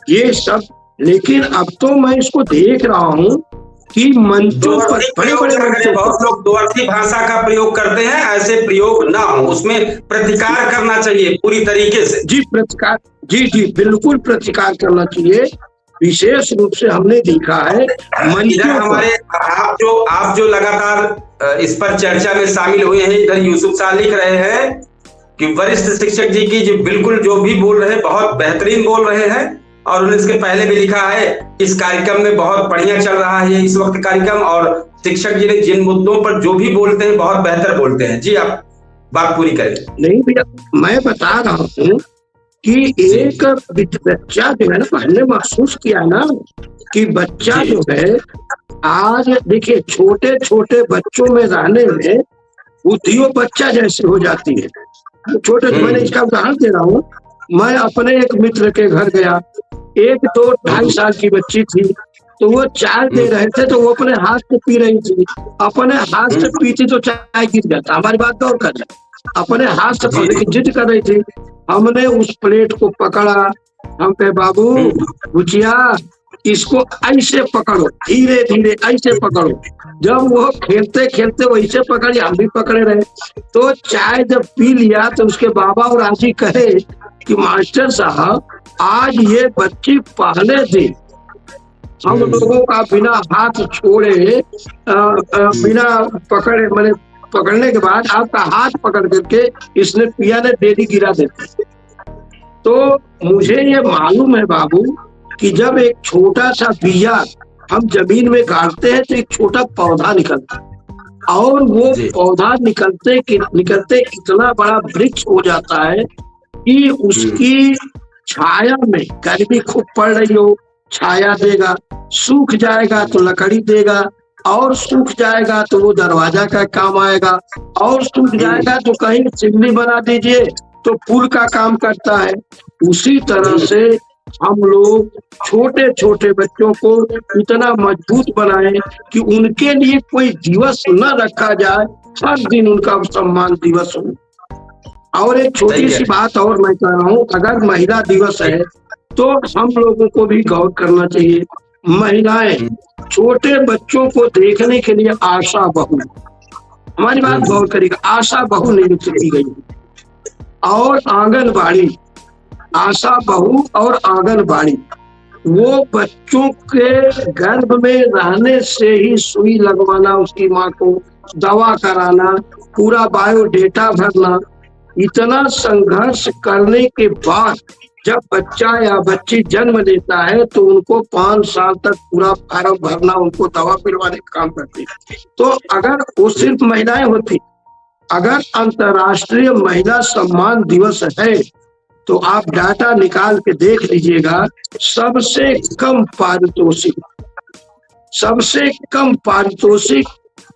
ये सब। लेकिन अब तो मैं इसको देख रहा हूँ कि मंचों पर बड़े-बड़े मंचों, बहुत लोग दोहरी भाषा का प्रयोग करते हैं, ऐसे प्रयोग ना हो, उसमें प्रतिकार करना चाहिए पूरी तरीके से। जी प्रतिकार, जी बिल्कुल प्रतिकार करना चाहिए। विशेष रूप से हमने देखा है इधर हमारे आप जो लगातार इस पर चर्चा में शामिल हुए हैं, इधर यूसुफ शाह लिख रहे हैं कि वरिष्ठ शिक्षक जी की जो बिल्कुल जो भी बोल रहे हैं बहुत बेहतरीन बोल रहे हैं और उन्होंने इसके पहले भी लिखा है। इस कार्यक्रम में बहुत बढ़िया चल रहा है इस वक्त कार्यक्रम, और शिक्षक जी ने जिन मुद्दों पर जो भी बोलते हैं बहुत बेहतर बोलते हैं। जी आप बात पूरी करें। नहीं भैया, मैं बता रहा हूँ कि एक बच्चा जो है ना, हमने महसूस किया ना कि बच्चा जो है, आज देखिए छोटे छोटे बच्चों में रहने में बुद्धियों बच्चा जैसी हो जाती है। छोटे, मैंने इसका उदाहरण दे रहा हूँ। मैं अपने एक मित्र के घर गया, 1-2-2.5 साल की बच्ची थी, तो वो चाय दे रहे थे, तो वो अपने हाथ से पी रही थी। अपने हाथ से पीती तो चाय गिर जाता, हमारी बात गौर कर जाए, अपने हाथ से पीने की जिद कर रही थी। हमने उस प्लेट को पकड़ा, हम कहे बाबू बुचिया इसको ऐसे पकड़ो, धीरे धीरे ऐसे पकड़ो। जब वो खेलते खेलते वैसे पकड़ी, हम भी पकड़े रहे। तो चाय जब पी लिया तो उसके बाबा और आजी कहे कि मास्टर साहब, आज ये बच्ची पहले दिन हम लोगों का बिना हाथ छोड़े, बिना पकड़े, मैंने पकड़ने के बाद आपका हाथ पकड़ करके इसने पिया ने डेली गिरा देते। तो मुझे ये मालूम है बाबू कि जब एक छोटा सा बिया हम जमीन में गाड़ते हैं तो एक छोटा पौधा निकलता है, और वो पौधा निकलते निकलते इतना बड़ा वृक्ष हो जाता है कि उसकी छाया में, गर्मी खूब पड़ रही हो छाया देगा, सूख जाएगा तो लकड़ी देगा, और सूख जाएगा तो वो दरवाजा का काम आएगा, और सूख जाएगा तो कहीं चिमनी बना दीजिए तो पुल का काम करता है। उसी तरह से हम लोग छोटे छोटे बच्चों को इतना मजबूत बनाएं कि उनके लिए कोई दिवस न रखा जाए, हर दिन उनका सम्मान दिवस हो। और एक छोटी सी बात और मैं कह रहा हूँ, अगर महिला दिवस है तो हम लोगों को भी गौर करना चाहिए। महिलाएं छोटे बच्चों को देखने के लिए आशा बहू, हमारी बात गौर करिएगा, आशा बहू नियुक्त की गई, और आंगनबाड़ी, आशा बहू और आंगनबाड़ी, वो बच्चों के गर्भ में रहने से ही सुई लगवाना, उसकी माँ को दवा कराना, पूरा बायोडेटा भरना, इतना संघर्ष करने के बाद जब बच्चा या बच्ची जन्म लेता है तो उनको 5 साल तक पूरा फॉर्म भरना, उनको दवा पिलवाने का काम करती है। तो अगर वो सिर्फ महिलाएं होती, अगर अंतर्राष्ट्रीय महिला सम्मान दिवस है तो आप डाटा निकाल के देख लीजिएगा, सबसे कम पारितोषिक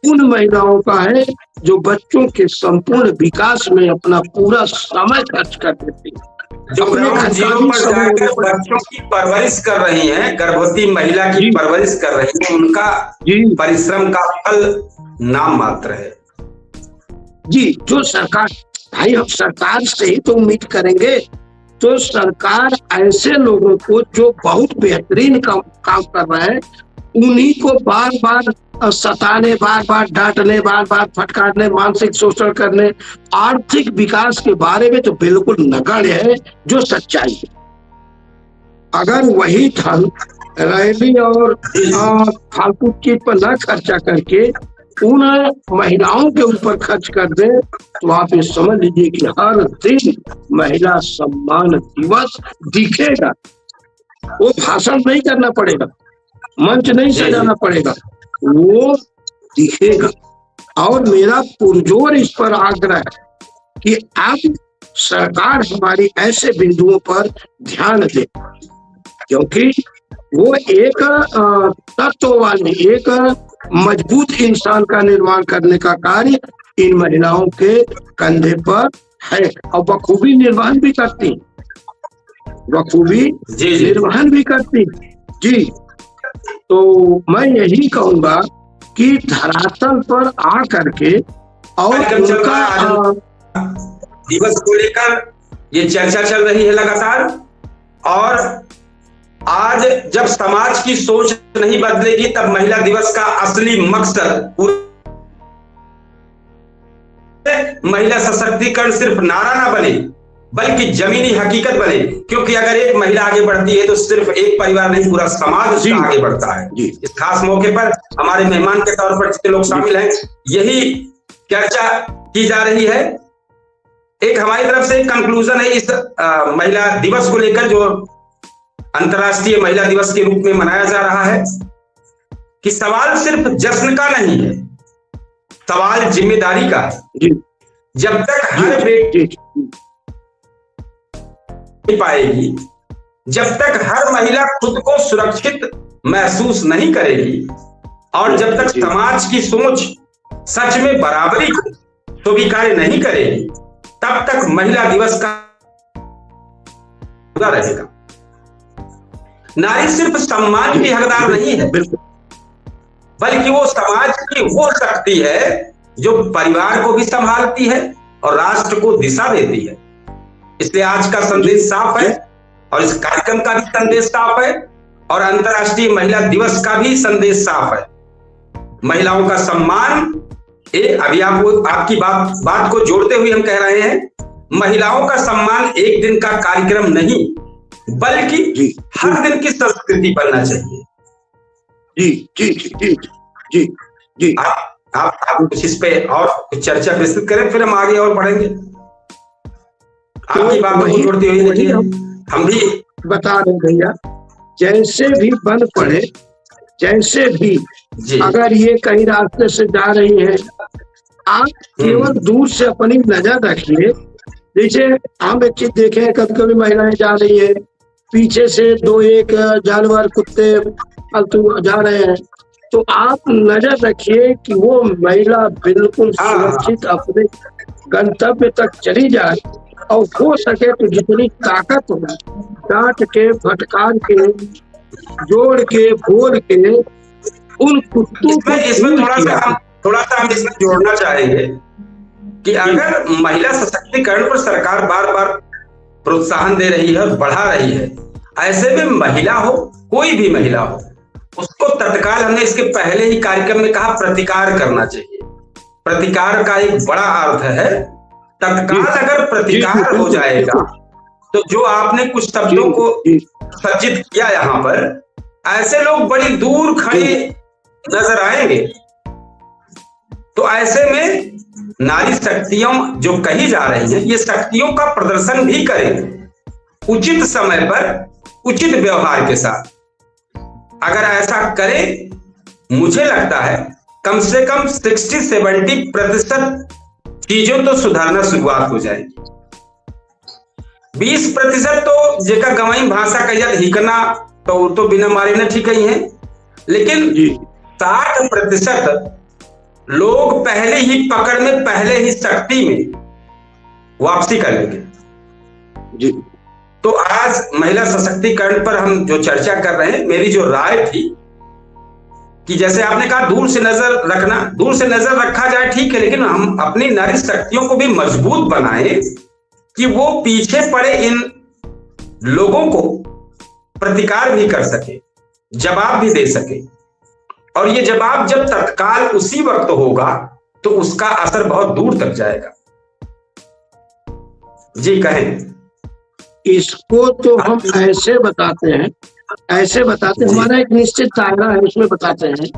उन महिलाओं का है जो बच्चों के संपूर्ण विकास में अपना पूरा समय खर्च कर देती है, जो जीवन पर जाकर बच्चों की परवरिश कर रही हैं, गर्भवती महिला की परवरिश कर रही हैं, उनका परिश्रम का फल नाम मात्र है। जी, जो सरकार, भाई हम सरकार से ही तो उम्मीद करेंगे, तो सरकार ऐसे लोगों को जो बहुत बेहतरीन काम कर रहे हैं उन्हीं को बार बार सताने, बार बार डांटने, बार बार फटकारने, मानसिक शोषण करने, आर्थिक विकास के बारे में तो बिल्कुल नगण्य है जो सच्चाई है। अगर वही धन रैली और फालतू चीज पर न खर्चा करके उन महिलाओं के ऊपर खर्च कर दे तो आप ये समझ लीजिए कि हर दिन महिला सम्मान दिवस दिखेगा। वो भाषण नहीं करना पड़ेगा, मंच नहीं सजाना पड़ेगा, वो दिखेगा। और मेरा पुरजोर इस पर आग्रह है कि अब सरकार हमारी ऐसे बिंदुओं पर ध्यान दे, क्योंकि वो एक तत्व वाली, एक मजबूत इंसान का निर्माण करने का कार्य इन महिलाओं के कंधे पर है, और बखूबी निर्वहन भी करती, बखूबी निर्वहन भी करती। जी, तो मैं यही कहूंगा कि धरातल पर आ करके और उनका दिवस को लेकर ये चर्चा चल रही है लगातार, और आज जब समाज की सोच नहीं बदलेगी तब महिला दिवस का असली मकसद, महिला सशक्तिकरण सिर्फ नारा ना बने बल्कि जमीनी हकीकत बने, क्योंकि अगर एक महिला आगे बढ़ती है तो सिर्फ एक परिवार नहीं, पूरा समाज उसका आगे बढ़ता है। इस खास मौके पर हमारे मेहमान के तौर पर जितने लोग शामिल हैं, यही चर्चा की जा रही है। एक हमारी तरफ से कंक्लूजन है इस महिला दिवस को लेकर जो अंतर्राष्ट्रीय महिला दिवस के रूप में मनाया जा रहा है कि सवाल सिर्फ जश्न का नहीं है, सवाल जिम्मेदारी का है। जब तक हर बेटी पाएगी, जब तक हर महिला खुद को सुरक्षित महसूस नहीं करेगी और जब तक समाज की सोच सच में बराबरी को स्वीकार नहीं करेगी, तब तक महिला दिवस का रहेगा। नारी सिर्फ सम्मान की हकदार नहीं है, बल्कि वो समाज की वो शक्ति है जो परिवार को भी संभालती है और राष्ट्र को दिशा देती है। इसलिए आज का संदेश साफ है और इस कार्यक्रम का भी संदेश साफ है और अंतर्राष्ट्रीय महिला दिवस का भी संदेश साफ है। महिलाओं का सम्मान, अभी आपकी बात को जोड़ते हुए हम कह रहे हैं, महिलाओं का सम्मान एक दिन का कार्यक्रम नहीं, बल्कि हर दिन की संस्कृति बनना चाहिए। जी जी जी जी जी आप कुछ इस पे और कुछ चर्चा विस्तृत करें, फिर हम आगे और बढ़ेंगे। आपकी बातों को जोड़ते हुए देखिए, हम भी बता रहे भैया, जैसे भी बन पड़े, जैसे भी अगर ये कहीं रास्ते से जा रही है, आप केवल दूर से अपनी नजर रखिए। जैसे हम एक चीज देखें, कभी कभी महिलाएं जा रही है, पीछे से दो एक जानवर कुत्ते फालतू जा रहे हैं, तो आप नजर रखिए कि वो महिला बिल्कुल सुरक्षित अपने गंतव्य तक चली जाए और हो सके तो जितनी ताकत हो डांट के, फटकार के, जोड़ के, बोल के उन कुत्तों को इसमें थोड़ा सा हम इसमें जोड़ना चाहेंगे कि अगर महिला सशक्तिकरण पर सरकार बार बार प्रोत्साहन दे रही है और बढ़ा रही है, ऐसे में महिला हो, कोई भी महिला हो, उसको तत्काल, हमने इसके पहले ही कार्यक्रम में कहा, प्रतिकार करना चाहिए। प्रतिकार का एक बड़ा अर्थ है, तत्काल अगर प्रतिकार हो जाएगा तो जो आपने कुछ शब्दों को सर्जित किया यहाँ पर, ऐसे लोग बड़ी दूर खड़े नजर आएंगे। तो ऐसे में नारी शक्तियों जो कही जा रही है, ये शक्तियों का प्रदर्शन भी करेंगे उचित समय पर, उचित व्यवहार के साथ। अगर ऐसा करें, मुझे लगता है कम से कम 60-70% चीजों तो सुधारना शुरुआत हो जाएगी। 20% तो जेका गवाई भाषा कहिया हिकना तो बिना मारे न ठीक ही है, लेकिन 60% लोग पहले ही पकड़ में, पहले ही शक्ति में वापसी कर लेंगे जी। तो आज महिला सशक्तिकरण पर हम जो चर्चा कर रहे हैं, मेरी जो राय थी कि जैसे आपने कहा दूर से नजर रखना, दूर से नजर रखा जाए ठीक है, लेकिन हम अपनी नारी शक्तियों को भी मजबूत बनाएं कि वो पीछे पड़े इन लोगों को प्रतिकार भी कर सके, जवाब भी दे सके। और ये जवाब जब तत्काल उसी वक्त होगा तो उसका असर बहुत दूर तक जाएगा। जी कहें। इसको तो हम ऐसे बताते हैं, हमारा एक निश्चित दायरा है, उसमें बताते हैं।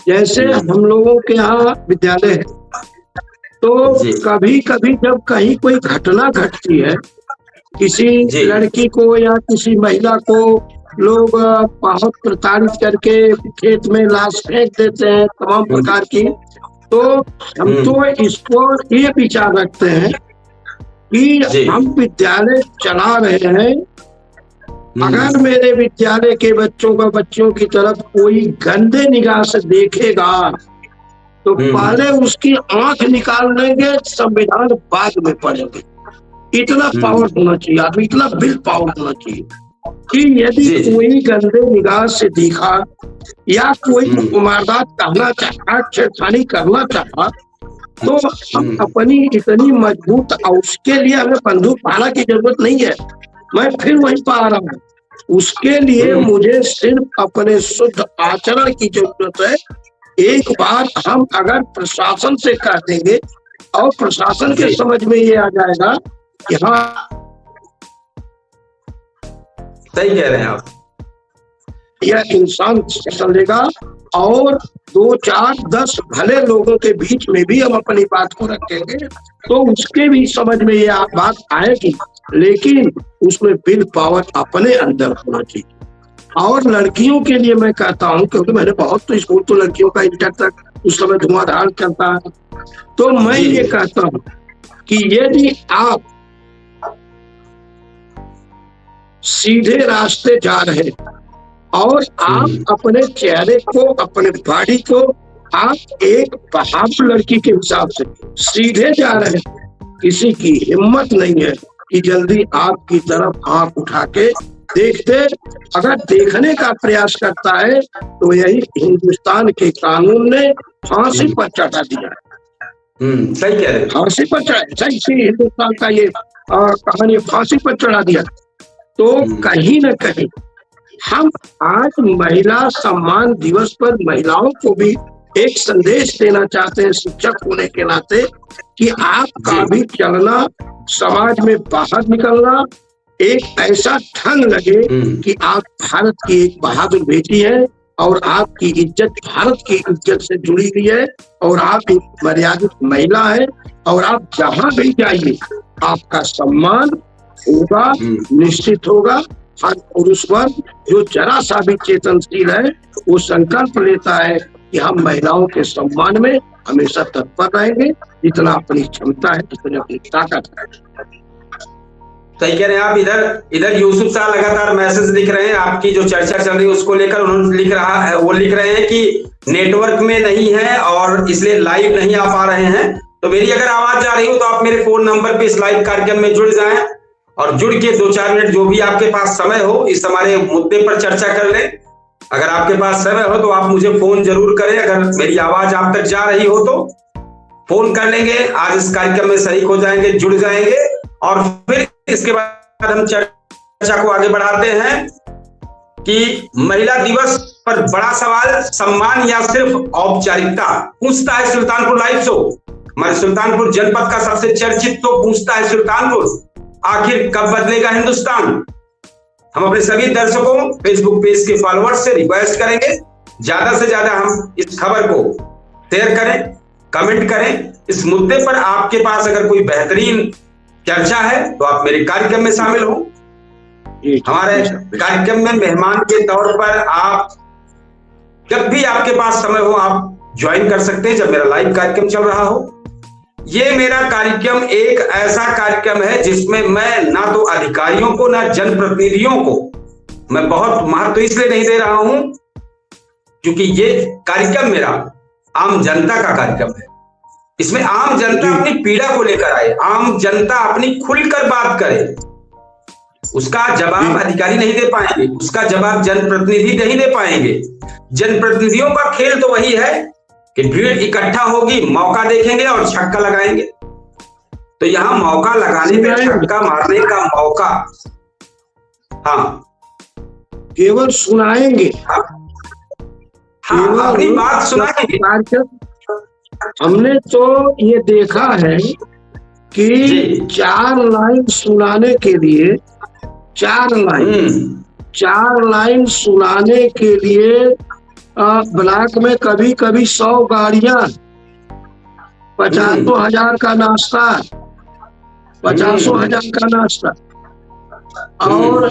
जैसे हम लोगों के यहाँ विद्यालय है, तो कभी कभी जब कहीं कोई घटना घटती है, किसी लड़की को या किसी महिला को लोग बहुत प्रताड़ित करके खेत में लाश फेंक देते हैं, तमाम प्रकार की, तो हम तो इसको ये विचार रखते हैं कि हम विद्यालय चला रहे हैं, अगर मेरे विद्यालय के बच्चों की तरफ कोई गंदे निगाह से देखेगा तो पहले उसकी आंख निकाल लेंगे, संविधान बाद में पढ़ेंगे। इतना पावर होना चाहिए आदमी, इतना बिल पावर होना चाहिए कि यदि कोई गंदे निगाह से देखा या कोई वारदात कहना चाहा, छेड़खानी करना चाहा, तो हम अपनी इतनी मजबूत, और उसके लिए हमें बंदूक भाला की जरूरत नहीं है। मैं फिर वहीं पर आ रहा हूँ, उसके लिए मुझे सिर्फ अपने शुद्ध आचरण की जरूरत है। एक बार हम अगर प्रशासन से कह देंगे और प्रशासन के समझ में ये आ जाएगा कि हाँ, सही कह रहे हैं आप, यह इंसान चलेगा और 2, 4, 10 भले लोगों के बीच में भी हम अपनी बात को रखेंगे तो उसके भी समझ में ये बात आएगी, लेकिन उसमें विल पावर अपने अंदर होना चाहिए। और लड़कियों के लिए मैं कहता हूँ, क्योंकि मैंने बहुत तो स्कूल तो लड़कियों का इंटर तक उस समय धुआंधार करता है, तो मैं ये कहता हूँ कि यदि आप सीधे रास्ते जा रहे और आप अपने चेहरे को, अपने बॉडी को आप एक बहादुर लड़की के हिसाब से सीधे जा रहे हैं, किसी की हिम्मत नहीं है कि जल्दी आपकी तरफ आंख उठा के देखते। अगर देखने का प्रयास करता है तो यही हिंदुस्तान के कानून ने फांसी पर चढ़ा दिया है। सही कह रहे हैं, फांसी पर चढ़ा, सही हिंदुस्तान का ये कहानी फांसी पर चढ़ा दिया। तो कहीं न कहीं हम आज महिला सम्मान दिवस पर महिलाओं को भी एक संदेश देना चाहते हैं शिक्षक होने के नाते, कि आपका भी चलना, समाज में बाहर निकलना एक ऐसा ढंग लगे कि आप भारत की एक बहादुर बेटी है और आपकी इज्जत भारत की इज्जत से जुड़ी हुई है और आप एक मर्यादित महिला है और आप जहां भी जाइए आपका सम्मान होगा, निश्चित होगा। हर पुरुष वर्ग जो जरा सा भी चेतनशील है वो संकल्प लेता है कि हम महिलाओं के सम्मान में हमेशा तत्पर रहेंगे, जितना अपनी क्षमता है, जितनी अपनी ताकत है। सही कह रहे हैं आप। इधर यूसुफ शाह लगातार मैसेज लिख रहे हैं, आपकी जो चर्चा चल रही है उसको लेकर उन्होंने लिख रहे हैं कि नेटवर्क में नहीं है और इसलिए लाइव नहीं आ पा रहे हैं। तो मेरी अगर आवाज जा रही हो तो आप मेरे फोन नंबर पे इस लाइव कार्यक्रम में जुड़ जाएं और जुड़ के 2-4 मिनट जो भी आपके पास समय हो इस हमारे मुद्दे पर चर्चा कर लें। अगर आपके पास समय हो तो आप मुझे फोन जरूर करें। अगर मेरी आवाज आप तक जा रही हो तो फोन कर लेंगे, आज इस कार्यक्रम में शरीक हो जाएंगे, जुड़ जाएंगे और फिर इसके बाद हम चर्चा को आगे बढ़ाते हैं कि महिला दिवस पर बड़ा सवाल, सम्मान या सिर्फ औपचारिकता, पूछता है सुल्तानपुर लाइव शो। हमारे सुल्तानपुर जनपद का सबसे चर्चित तो पूछता है सुल्तानपुर, आखिर कब बदलेगा हिंदुस्तान। हम अपने सभी दर्शकों, फेसबुक पेज के फॉलोअर्स से रिक्वेस्ट करेंगे ज्यादा से ज्यादा हम इस खबर को शेयर करें, कमेंट करें। इस मुद्दे पर आपके पास अगर कोई बेहतरीन चर्चा है तो आप मेरे कार्यक्रम में शामिल हो। हमारे कार्यक्रम में मेहमान के तौर पर आप जब भी आपके पास समय हो आप ज्वाइन कर सकते हैं, जब मेरा लाइव कार्यक्रम चल रहा हो। ये मेरा कार्यक्रम एक ऐसा कार्यक्रम है जिसमें मैं ना तो अधिकारियों को ना जनप्रतिनिधियों को मैं बहुत महत्व इसलिए नहीं दे रहा हूं क्योंकि ये कार्यक्रम मेरा आम जनता का कार्यक्रम है। इसमें आम जनता अपनी पीड़ा को लेकर आए, आम जनता अपनी खुलकर बात करे। उसका जवाब अधिकारी नहीं दे पाएंगे, उसका जवाब जनप्रतिनिधि नहीं दे पाएंगे। जनप्रतिनिधियों का खेल तो वही है कि भीड़ इकट्ठा होगी, मौका देखेंगे और छक्का लगाएंगे। तो यहां मौका लगाने पे छक्का मारने का मौका, हाँ, केवल सुनाएंगे, हाँ, अपनी बात सुनाएंगे। हमने तो ये देखा है कि 4 लाइन सुनाने के लिए 4 लाइन सुनाने के लिए ब्लॉक में कभी कभी 100 गाड़ियां, 50,000 का नाश्ता, 50,000 का नाश्ता और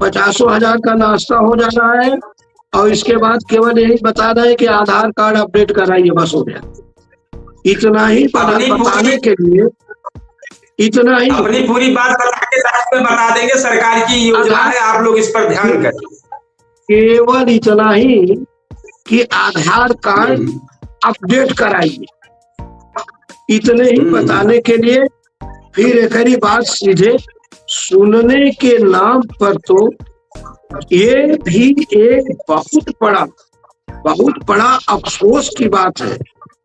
50,000 का नाश्ता हो जाना है और इसके बाद केवल यही बता रहे हैं कि आधार कार्ड अपडेट कराइए, बस हो गया। इतना ही बताने के लिए, इतना ही अपनी पूरी बात बता देंगे, सरकार की योजना है, आप लोग इस पर ध्यान करें। केवल इतना ही कि आधार कार्ड अपडेट कराइए, इतने ही बताने के लिए। फिर एक बात सीधे सुनने के नाम पर तो ये भी एक बहुत बड़ा अफसोस की बात है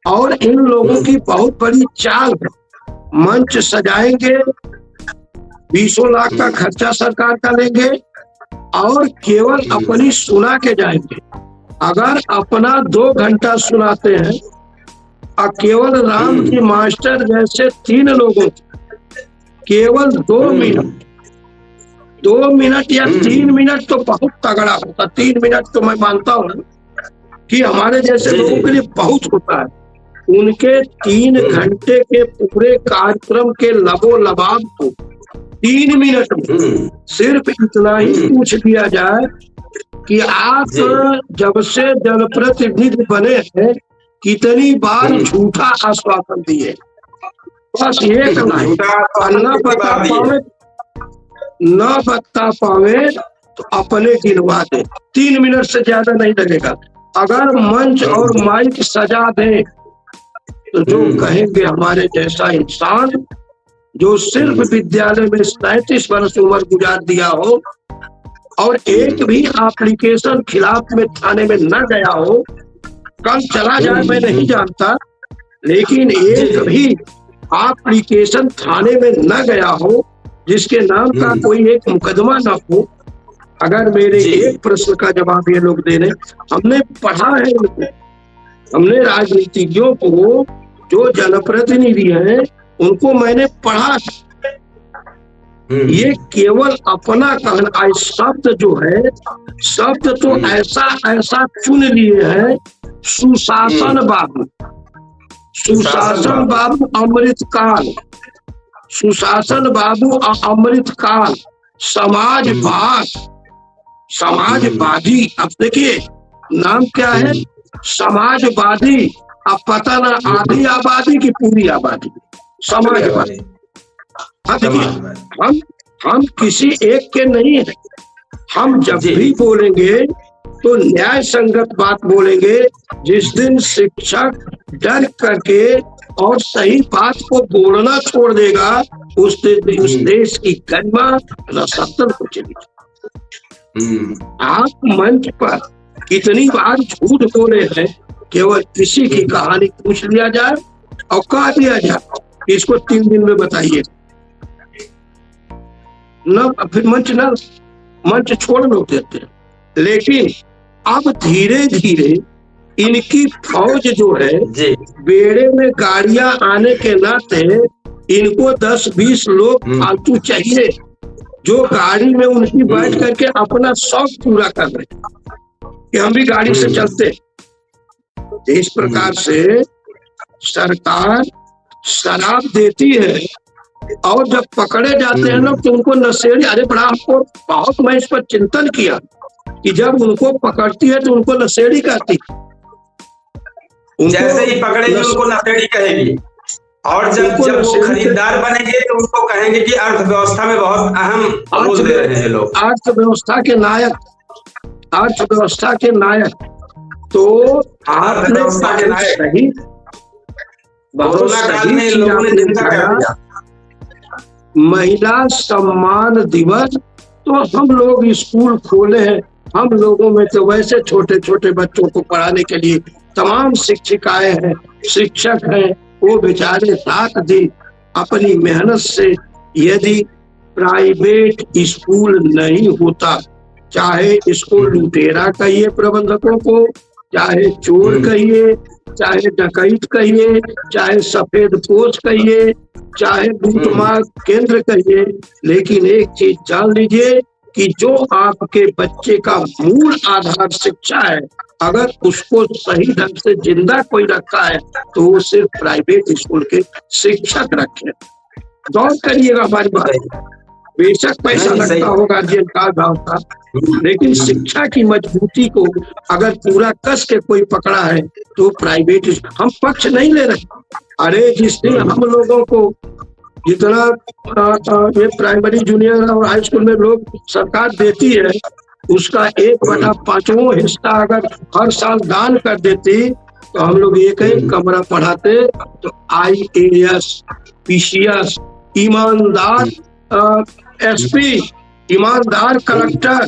और इन लोगों की बहुत बड़ी चाल है। मंच सजाएंगे, 20 लाख का खर्चा सरकार का लेंगे और केवल अपनी सुना के जाएंगे। अगर अपना 2 घंटा सुनाते हैं और केवल राम जी मास्टर जैसे 3 लोगों केवल 2 मिनट या 3 मिनट तो बहुत तगड़ा होता। 3 मिनट तो मैं मानता हूँ कि हमारे जैसे लोगों के लिए बहुत होता है। उनके 3 घंटे के पूरे कार्यक्रम के लबोलबाब को 3 मिनट में सिर्फ इतना ही पूछ दिया जाए कि आप जब से जनप्रतिनिधि बने हैं कितनी बार झूठा आश्वासन दिए, बस एक नहीं। न बता पावे तो अपने गिनवा दे, 3 मिनट से ज्यादा नहीं लगेगा। अगर मंच और माइक सजा दे तो जो कहेंगे हमारे जैसा इंसान जो सिर्फ विद्यालय में 37 वर्ष उम्र गुजार दिया हो और एक भी एप्लीकेशन खिलाफ में थाने में न गया हो, कल चला जाए मैं नहीं जानता, लेकिन एक भी एप्लीकेशन थाने में न गया हो जिसके नाम का कोई एक मुकदमा न हो। अगर मेरे एक प्रश्न का जवाब ये लोग दे रहे, हमने पढ़ा है इनको, हमने राजनीतिज्ञों को जो जनप्रतिनिधि हैं उनको मैंने पढ़ा। ये केवल अपना कहना, शब्द जो है शब्द तो ऐसा ऐसा चुन लिए हैं, सुशासन बाबू, सुशासन बाबू अमृतकाल, सुशासन बाबू अमृतकाल, समाजवाद, समाजवादी। अब देखिए नाम क्या है, समाजवादी। अब पता ना आधी आबादी की पूरी आबादी समाजवादी। देखिए हम किसी एक के नहीं है, हम जब भी बोलेंगे तो न्याय संगत बात बोलेंगे। जिस दिन शिक्षक डर करके और सही बात को बोलना छोड़ देगा उस दिन उस देश की गरिमा रसत्तर को चली। आप मंच पर कितनी बार झूठ बोले हैं, केवल किसी की कहानी पूछ लिया जाए और कह दिया जाए इसको 3 दिन में बताइए, न फिर मंच छोड़ देते हैं। लेकिन अब धीरे धीरे इनकी फौज जो है, बेड़े में गाड़ियां आने के नाते इनको 10-20 लोग फालतू चाहिए जो गाड़ी में उनकी बैठ करके अपना शौक पूरा कर रहे कि हम भी गाड़ी से चलते। इस प्रकार से सरकार शराब देती है और जब पकड़े जाते हैं लोग तो उनको नशेड़ी, अरे बड़ा आपको बहुत मैं इस पर चिंतन किया कि जब उनको पकड़ती है तो उनको नशेड़ी कहती, जैसे ही पकड़ेगी उनको नशेड़ी कहेगी, और जब वो खरीदार बनेंगे तो उनको कहेंगे कि अर्थव्यवस्था में बहुत अहम रोल दे रहे हैं लोग, अर्थव्यवस्था के नायक, अर्थव्यवस्था के नायक। तो आपने सही बहुत सही चीज आपने दिखाया। महिला सम्मान दिवस तो हम लोग स्कूल खोले हैं, हम लोगों में तो वैसे छोटे छोटे बच्चों को पढ़ाने के लिए तमाम शिक्षिकाएं हैं, शिक्षक हैं, वो बेचारे रात दिन अपनी मेहनत से, यदि प्राइवेट स्कूल नहीं होता, चाहे इसको लुटेरा कहिए प्रबंधकों को, चाहे चोर कहिए, चाहे डकैत कहिए, चाहे सफेद पोश कहिए, चाहे लूटमार केंद्र कहिए, लेकिन एक चीज जान लीजिए कि जो आपके बच्चे का मूल आधार शिक्षा है, अगर उसको सही ढंग से जिंदा कोई रखा है तो वो सिर्फ प्राइवेट स्कूल के शिक्षक रखे। गौर करिएगा हमारी बात, बेशक पैसा लगता हो गार्जियन का गाँव का, लेकिन शिक्षा की मजबूती को अगर पूरा कस के कोई पकड़ा है तो प्राइवेट, हम पक्ष नहीं ले रहे। अरे जिस दिन हम लोगों को जितना ये प्राइमरी जूनियर और हाई स्कूल में लोग सरकार देती है उसका 1/5 हिस्सा अगर हर साल दान कर देती तो हम लोग एक कमरा पढ़ाते, तो IAS, PCS, ईमानदार SP, ईमानदार कलेक्टर,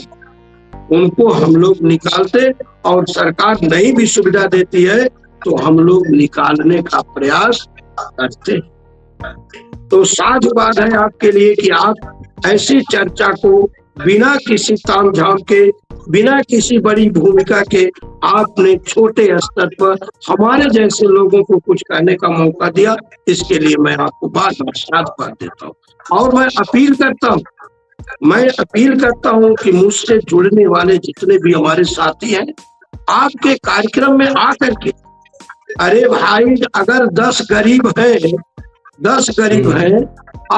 उनको हम लोग निकालते। और सरकार नहीं भी सुविधा देती है तो हम लोग निकालने का प्रयास करते। तो साझ बात है आपके लिए कि आप ऐसी चर्चा को बिना किसी तामझाम के, बिना किसी बड़ी भूमिका के आपने छोटे स्तर पर हमारे जैसे लोगों को कुछ कहने का मौका दिया, इसके लिए मैं आपको बार-बार साधुवाद देता हूँ। और मैं अपील करता हूँ कि मुझसे जुड़ने वाले जितने भी हमारे साथी हैं आपके कार्यक्रम में आकर के, अरे भाई अगर 10 गरीब है, 10 गरीब है,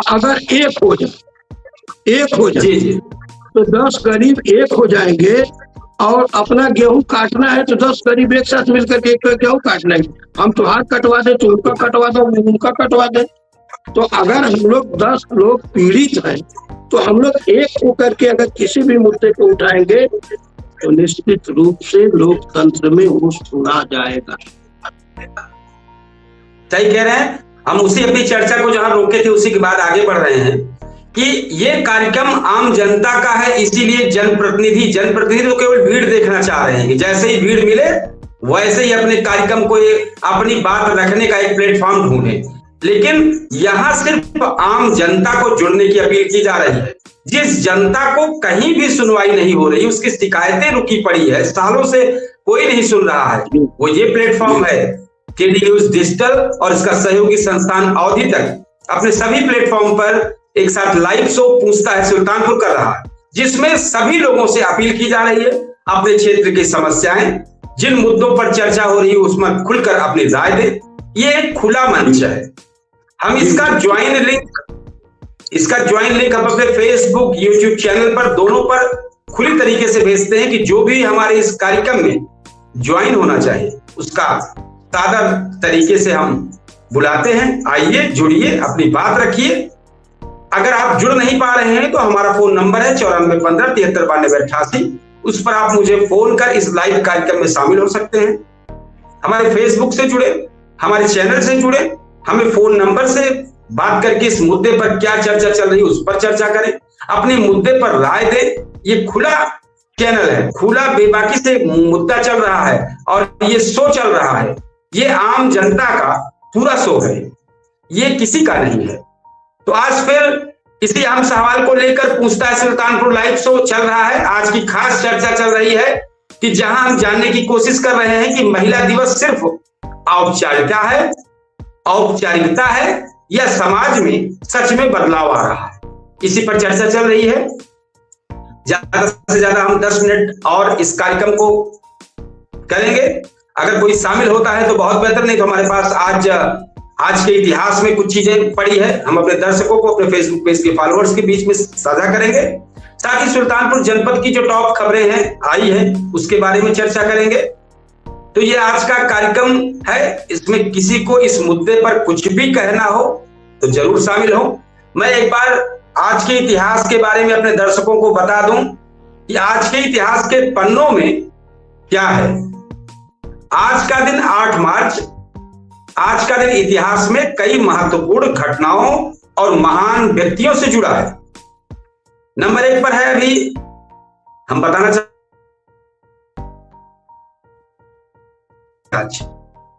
अगर एक हो जाए तो 10 गरीब एक हो जाएंगे और अपना गेहूं काटना है तो 10 गरीब एक साथ मिलकर के गेहूं काट लेंगे। हम तो हाथ कटवा दे तो उनका कटवा दो, उनका कटवा दे। तो अगर हम लोग 10 लोग पीड़ित हैं तो हम लोग एक होकर के अगर किसी भी मुद्दे को उठाएंगे तो निश्चित रूप से लोकतंत्र में वो सुना जाएगा। सही कह रहे हैं। हम उसी अपनी चर्चा को जहां रोके थे उसी के बाद आगे बढ़ रहे हैं कि ये कार्यक्रम आम जनता का है, इसीलिए जनप्रतिनिधि तो केवल भीड़ देखना चाह रहे हैं कि जैसे ही भीड़ मिले वैसे ही अपने कार्यक्रम को अपनी बात रखने का एक प्लेटफॉर्म ढूंढे। लेकिन यहाँ सिर्फ आम जनता को जुड़ने की अपील की जा रही है। जिस जनता को कहीं भी सुनवाई नहीं हो रही, उसकी शिकायतें रुकी पड़ी है, सालों से कोई नहीं सुन रहा है, वो ये प्लेटफॉर्म है केडी न्यूज डिजिटल और इसका सहयोगी संस्थान अवधि तक अपने सभी प्लेटफॉर्म पर एक साथ लाइव शो पूछता है सुल्तानपुर कर रहा है, जिसमें सभी लोगों से अपील की जा रही है अपने क्षेत्र की समस्याएं, जिन मुद्दों पर चर्चा हो रही है उसमें खुलकर अपनी राय दे। ये एक खुला मंच है। हम इसका ज्वाइन लिंक हम अपने फेसबुक, यूट्यूब चैनल पर दोनों पर खुली तरीके से भेजते हैं कि जो भी हमारे इस कार्यक्रम में ज्वाइन होना चाहिए उसका सादा तरीके से हम बुलाते हैं। आइए, जुड़िए, अपनी बात रखिए। अगर आप जुड़ नहीं पा रहे हैं तो हमारा फोन नंबर है 9415 73 92 88। उस पर आप मुझे फोन कर इस लाइव कार्यक्रम में शामिल हो सकते हैं। हमारे फेसबुक से जुड़े, हमारे चैनल से जुड़े, हमें फोन नंबर से बात करके इस मुद्दे पर क्या चर्चा चल रही है उस पर चर्चा करें, अपने मुद्दे पर राय दें। ये खुला चैनल है, खुला बेबाकी से मुद्दा चल रहा है और ये शो चल रहा है। ये आम जनता का पूरा शो है, ये किसी का नहीं है। तो आज फिर इसी अहम सवाल को लेकर पूछता है सुल्तानपुर लाइव शो चल रहा है। आज की खास चर्चा चल रही है कि जहां हम जानने की कोशिश कर रहे हैं कि महिला दिवस सिर्फ औपचारिकता है या समाज में सच में बदलाव आ रहा है, इसी पर चर्चा चल रही है। ज्यादा से ज्यादा हम 10 मिनट और इस कार्यक्रम को करेंगे। अगर कोई शामिल होता है तो बहुत बेहतर, नहीं तो हमारे पास आज के इतिहास में कुछ चीजें पड़ी है, हम अपने दर्शकों को अपने फेसबुक पेज के फॉलोअर्स के बीच में साझा करेंगे। साथ ही सुल्तानपुर जनपद की जो टॉप खबरें हैं आई हैं उसके बारे में चर्चा करेंगे। तो ये आज का कार्यक्रम है, इसमें किसी को इस मुद्दे पर कुछ भी कहना हो तो जरूर शामिल हो। मैं एक बार आज के इतिहास के बारे में अपने दर्शकों को बता दूं कि आज के इतिहास के पन्नों में क्या है। आज का दिन 8 मार्च, आज का दिन इतिहास में कई महत्वपूर्ण घटनाओं और महान व्यक्तियों से जुड़ा है। नंबर 1 पर है, अभी हम बताना चाहते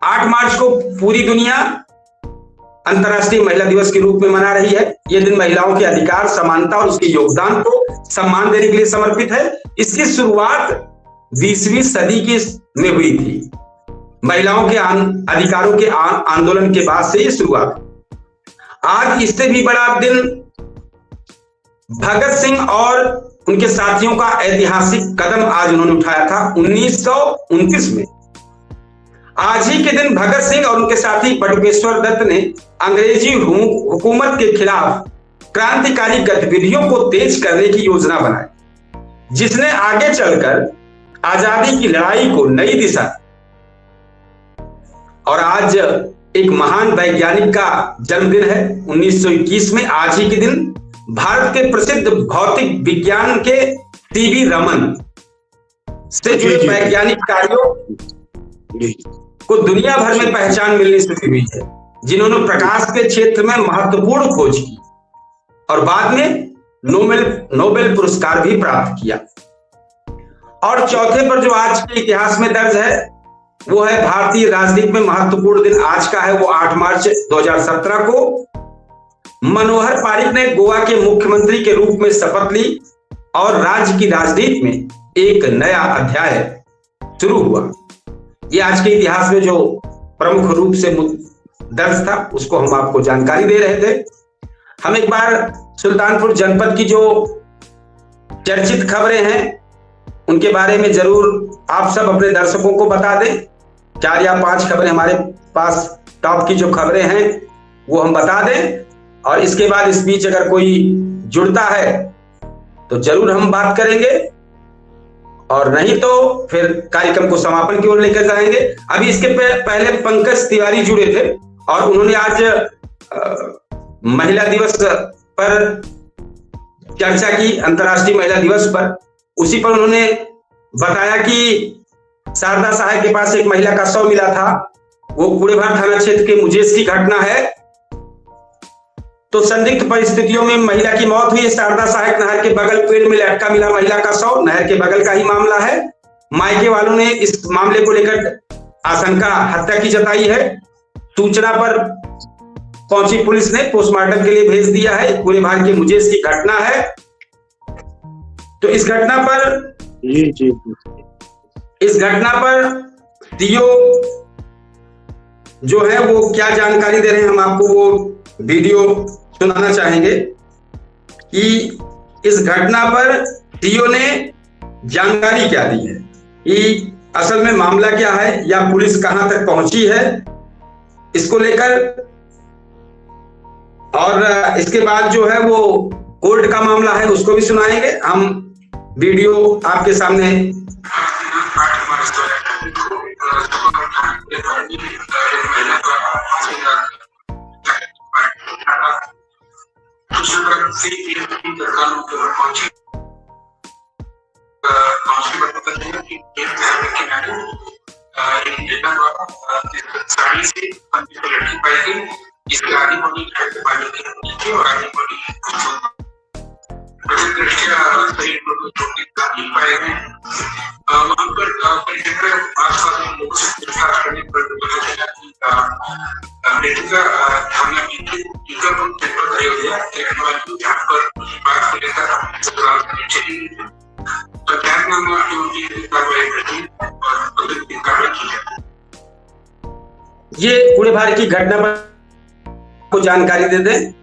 8 मार्च को पूरी दुनिया अंतर्राष्ट्रीय महिला दिवस के रूप में मना रही है। यह दिन महिलाओं के अधिकार, समानता और उसके योगदान को सम्मान देने के लिए समर्पित है। इसकी शुरुआत 20वीं सदी में हुई थी। महिलाओं के अधिकारों के आंदोलन के बाद से ये शुरुआत। आज इससे भी बड़ा दिन भगत सिंह और उनके साथियों का ऐतिहासिक कदम आज उन्होंने उठाया था 1929 में। आज ही के दिन भगत सिंह और उनके साथी बटुकेश्वर दत्त ने अंग्रेजी हुकूमत के खिलाफ क्रांतिकारी गतिविधियों को तेज करने की योजना बनाई, जिसने आगे चलकर आजादी की लड़ाई को नई दिशा दी। और आज एक महान वैज्ञानिक का जन्मदिन है 1921 में। आज ही के दिन भारत के प्रसिद्ध भौतिक विज्ञान के टीवी रमन से जुड़े वैज्ञानिक कार्यों को दुनिया भर में पहचान मिलनी शुरू हुई है, जिन्होंने प्रकाश के क्षेत्र में महत्वपूर्ण खोज की और बाद में नोबेल पुरस्कार भी प्राप्त किया। और चौथे पर जो आज के इतिहास में दर्ज है वो है भारतीय राजनीति में महत्वपूर्ण दिन आज का है, वो 8 मार्च 2017 को मनोहर पारिक ने गोवा के मुख्यमंत्री के रूप में शपथ ली और राज्य की राजनीति में एक नया अध्याय शुरू हुआ। ये आज के इतिहास में जो प्रमुख रूप से दर्ज था उसको हम आपको जानकारी दे रहे थे। हम एक बार सुल्तानपुर जनपद की जो चर्चित खबरें हैं उनके बारे में जरूर आप सब अपने दर्शकों को बता दें। 4 या 5 खबरें हमारे पास टॉप की जो खबरें हैं वो हम बता दें, और इसके बाद इस बीच अगर कोई जुड़ता है तो जरूर हम बात करेंगे, और नहीं तो फिर कार्यक्रम को समापन की ओर लेकर जाएंगे। अभी इसके पहले पंकज तिवारी जुड़े थे और उन्होंने आज महिला दिवस पर चर्चा की, अंतर्राष्ट्रीय महिला दिवस पर। उसी पर उन्होंने बताया कि शारदा सहाय के पास एक महिला का शव मिला था, वो कूड़ेभार थाना क्षेत्र के मुजेश की घटना है। तो संदिग्ध परिस्थितियों में महिला की मौत हुई है। शारदा सहायक नहर के बगल पेड़ में लटका मिला महिला का शव, नहर के बगल का ही मामला है। मायके वालों ने इस मामले को लेकर आशंका हत्या की जताई है। सूचना पर पहुंची पुलिस ने पोस्टमार्टम के लिए भेज दिया है। कूड़ेभार के मुजेश की घटना है। तो इस घटना पर इस घटना पर डीओ जो है वो क्या जानकारी दे रहे हैं, हम आपको वो वीडियो सुनाना चाहेंगे कि इस घटना पर डीओ ने जानकारी क्या दी है, कि असल में मामला क्या है या पुलिस कहां तक पहुंची है इसको लेकर। और इसके बाद जो है वो कोर्ट का मामला है उसको भी सुनाएंगे हम। वीडियो आपके सामने ये कूड़ेभार की घटना पर को जानकारी दे दें।